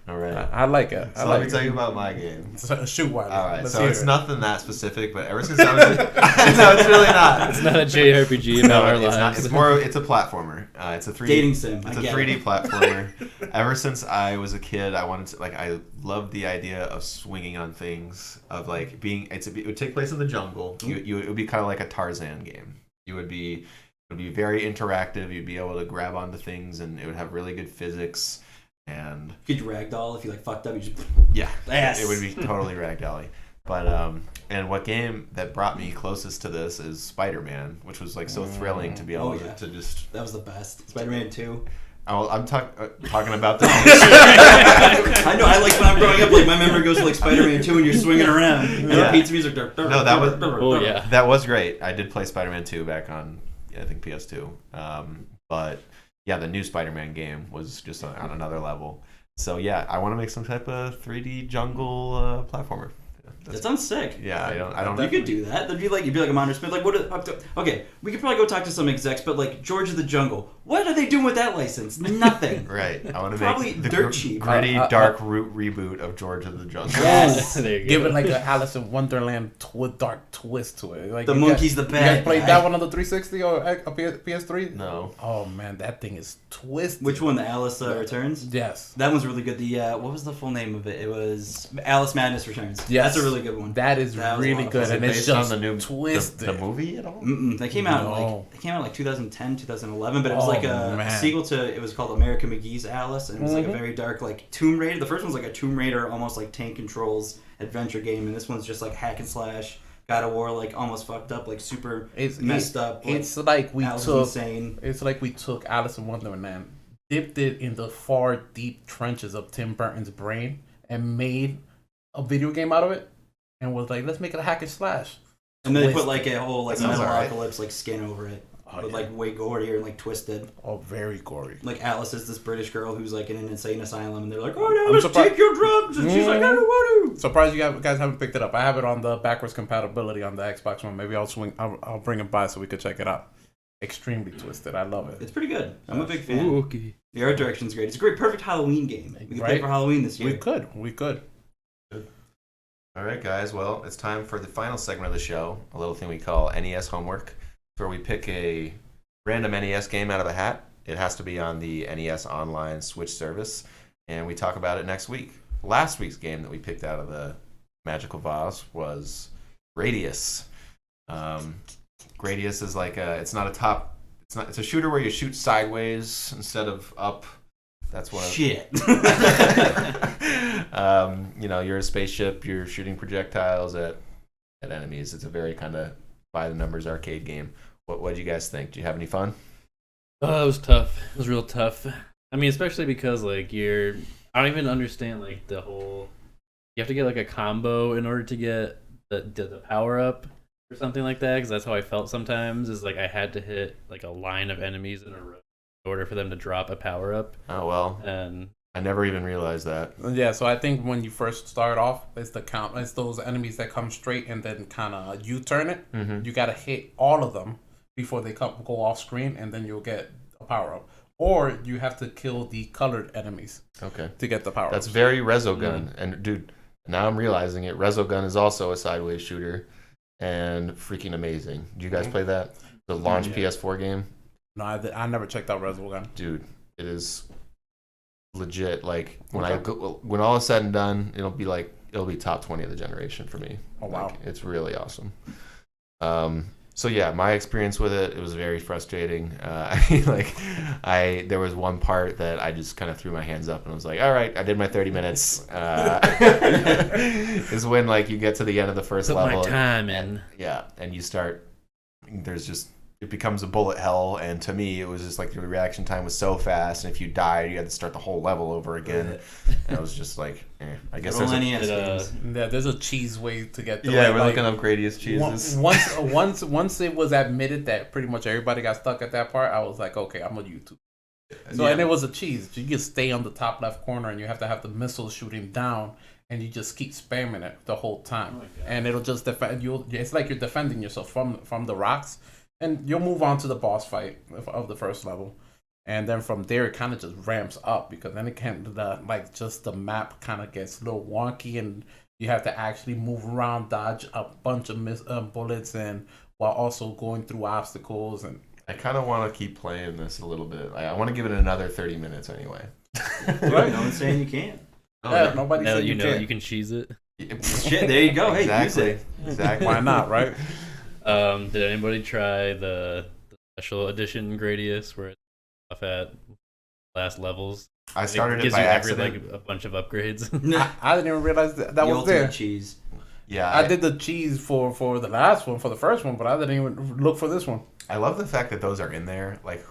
All right. I like it. So let me tell you about my game. So, shoot, Wiley. All right, Let's so hear it's it. nothing that specific, but ever since I was no, it's really not. It's not a JRPG about our it's lives. not. It's more. It's a platformer. It's a 3D Dating sim. It's I a get 3D it. platformer. Ever since I was a kid, I wanted to I loved the idea of swinging on things, of like being. It would take place in the jungle. It would be kind of like a Tarzan game. It would be very interactive. You'd be able to grab onto things, and it would have really good physics. And Could you ragdoll if you fucked up? You just yeah, Yes. it would be totally ragdolly. But and what game that brought me closest to this is Spider-Man, which was so thrilling to be able Oh, yeah. to just. that was the best. Spider-Man 2. I'm talking about the. I know. I when I'm growing up, my memory goes to Spider-Man 2, and you're swinging around. And Yeah. the pizza music. No, that was- Oh yeah. That was great. I did play Spider-Man 2 back on, I think, PS2. But yeah, the new Spider-Man game was just on another level. So yeah, I want to make some type of 3D jungle platformer. That sounds sick. Yeah, I don't. You could do that. You'd be like a Monster Smith. Okay, we could probably go talk to some execs, but George of the Jungle, what are they doing with that license? Nothing. Right. I want to Probably make the dirt cheap. gritty, dark reboot of George of the Jungle. Yes. There you go. Give it like a Alice in Wonderland dark twist to it. Like The you monkey's guys, the You guys bad played guy. that one on the 360 or a PS3? No. Oh man, that thing is twisted. Which one? The Alice Returns? Yes. That one's really good. What was the full name of it? It was Alice Madness Returns. Yes. That's a really good one. That is That was a really lot of good, fun. and it's Based just on the new twisted. the movie at all? They came out No. in 2010, 2011, but it was Oh, like a man. sequel to. It was called America McGee's Alice, and it was like a very dark, Tomb Raider. The first one's like a Tomb Raider, almost like tank controls adventure game, and this one's just like hack and slash, God of War like almost fucked up, like super It's messed up. Like, It's like we that was took. insane. It's like we took Alice in Wonderland, dipped it in the far deep trenches of Tim Burton's brain, and made a video game out of it, and was like, let's make it a hack and slash. And then they put Twist. like a whole like That sounds alright. Metalocalypse like skin over it, Oh, but yeah. like way gorier and like twisted. Oh, very gory. Like Alice is this British girl who's like in an insane asylum, and they're like, "Oh, I'm Alice, surprised- take your drugs," and she's like, "I don't want to." Surprised guys haven't picked it up. I have it on the backwards compatibility on the Xbox One. Maybe I'll bring it by so we could check it out. Extremely twisted. I love it. It's pretty good. I'm a big fan. Ooh, okay. The art direction's great. It's a great, perfect Halloween game. We could play Right? it for Halloween this year. We could. All right, guys. Well, it's time for the final segment of the show, a little thing we call NES Homework, where we pick a random NES game out of a hat. It has to be on the NES Online Switch service, and we talk about it next week. Last week's game that we picked out of the Magical Vase was Gradius. Gradius is like it's a shooter where you shoot sideways instead of up. That's one of Shit. you're a spaceship, you're shooting projectiles at enemies. It's a very kind of by the numbers arcade game. What do you guys think? Do you have any fun? Oh, it was tough. It was real tough. I mean, especially because like I don't even understand like the whole. You have to get like a combo in order to get the power up or something like that. Because that's how I felt sometimes. Is like I had to hit like a line of enemies in a row in order for them to drop a power up. Oh well, And I never even realized that. Yeah, so I think when you first start off, it's those enemies that come straight and then kind of U-turn it. Mm-hmm. You gotta hit all of them before they go off screen, and then you'll get a power up. Or you have to kill the colored enemies Okay, to get the power. that's very Resogun, and dude, now I'm realizing it. Resogun is also a sideways shooter, and freaking amazing. Do you guys play that? The launch PS4 game, No, I never checked out Resogun. dude. It is legit. Like when all is said and done, it'll be top 20 of the generation for me. Oh, wow. Like, it's really awesome. So yeah, my experience with it was very frustrating. There was one part that I just kind of threw my hands up and was like, all right, I did my 30 minutes. Is when like you get to the end of the first put level. my time in. Yeah, and you start. It becomes a bullet hell, and to me, it was just like the reaction time was so fast, and if you died, you had to start the whole level over again. And I was just like, I guess Roll there's NES games. Yeah, there's a cheese way to get through yeah, it. we're Like, looking up Gradius cheeses. once it was admitted that pretty much everybody got stuck at that part, I was like, okay, I'm on YouTube. So Yeah. and it was a cheese. You just stay on the top left corner, and you have to have the missile shooting down, and you just keep spamming it the whole time, Oh my God. and it'll just defend you. It's like you're defending yourself from the rocks, and you'll move on to the boss fight of the first level, and then from there it kind of just ramps up because then it can the map kind of gets a little wonky, and you have to actually move around, dodge a bunch of bullets, and while also going through obstacles and. I kind of want to keep playing this a little bit. I want to give it another 30 minutes anyway. Right, no one's saying you can't. Yeah, nobody Now said that you know can't. you can cheese it. Shit, there you go. Hey, exactly. use it. Exactly. Why not, right? Did anybody try the special edition Gradius where it's off at last levels? I started it gives by you accident. like a bunch of upgrades. I didn't even realize that The was ultimate there. cheese. Yeah, I did the cheese for the last one, for the first one, but I didn't even look for this one. I love the fact that those are in there. Like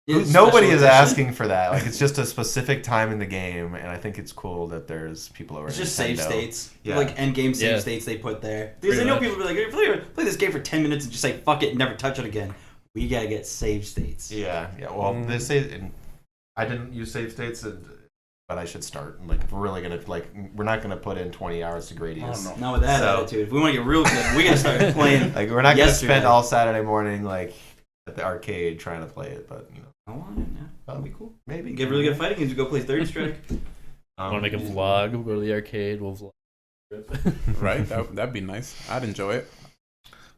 It's nobody special is edition. asking for that. Like it's just a specific time in the game, and I think it's cool that there's people over. It's just save states. Yeah. Like end game save Yeah. states they put there. Because Pretty I know much. people be like, "Hey, play this game for 10 minutes and just say fuck it and never touch it again." We gotta get save states. Yeah, yeah. Well, they say I didn't use save states, but I should start. Like if we're really gonna we're not gonna put in 20 hours to Gradius. Oh, no. Not with that So- attitude. If we want to get real good, we gotta start playing. Like we're not gonna Yesterday. spend all Saturday morning like at the arcade trying to play it, but I want it now. That'd be cool. maybe Get really good fighting games. We go play 30 Strike. Want to make a vlog? We'll go to the arcade. We'll vlog. Right? That'd be nice. I'd enjoy it.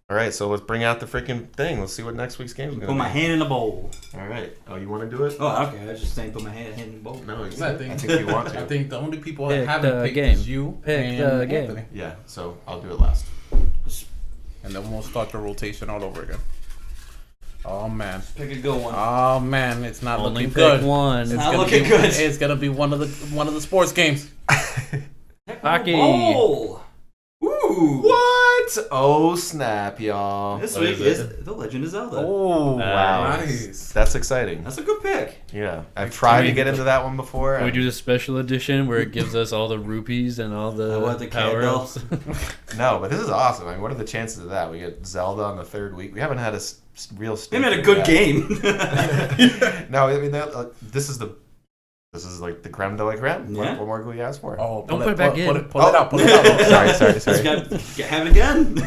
All right, so let's bring out the freaking thing. Let's see what next week's game is Put gonna my be. hand in a bowl. All right. Oh, you want to do it? Oh, okay. I was just saying, put my hand in a bowl. No, I I think- think you want to. I think the only people Pick that haven't the picked game. is you Pick and the game. Anthony. Yeah, so I'll do it last. And then we'll start the rotation all over again. Oh man. Pick a good one. Oh man, it's not Only looking pick good. one. It's not gonna looking be, good. It's gonna be one of the sports games. Pick a Hockey. bowl. Ooh. What? What? Oh snap, y'all! This What week is is The Legend of Zelda. Oh wow, Nice. that's exciting. That's a good pick. Yeah, I've tried to get into that one before. Can we do the special edition where it gives us all the rupees and all the, I want the power ups? No, but this is awesome. I mean, what are the chances of that? We get Zelda on the third week. We haven't had a real. We made a good game. No, I mean this is like the creme de la creme. Yeah. What more can we ask for? Oh, Don't put it back in. Pull it out. Pull it out. sorry. Just gotta have it again.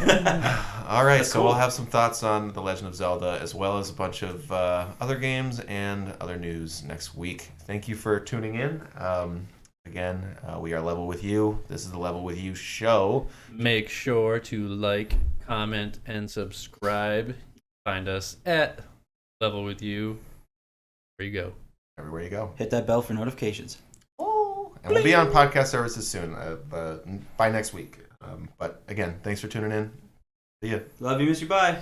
All right, That's so cool. we'll have some thoughts on The Legend of Zelda as well as a bunch of other games and other news next week. Thank you for tuning in. Again, we are Level With You. This is the Level With You show. Make sure to like, comment, and subscribe. Find us at Level With You. There you go. Everywhere you go. Hit that bell for notifications. And we'll be on podcast services soon, by next week. But again, thanks for tuning in. See ya. Love you, miss you, bye.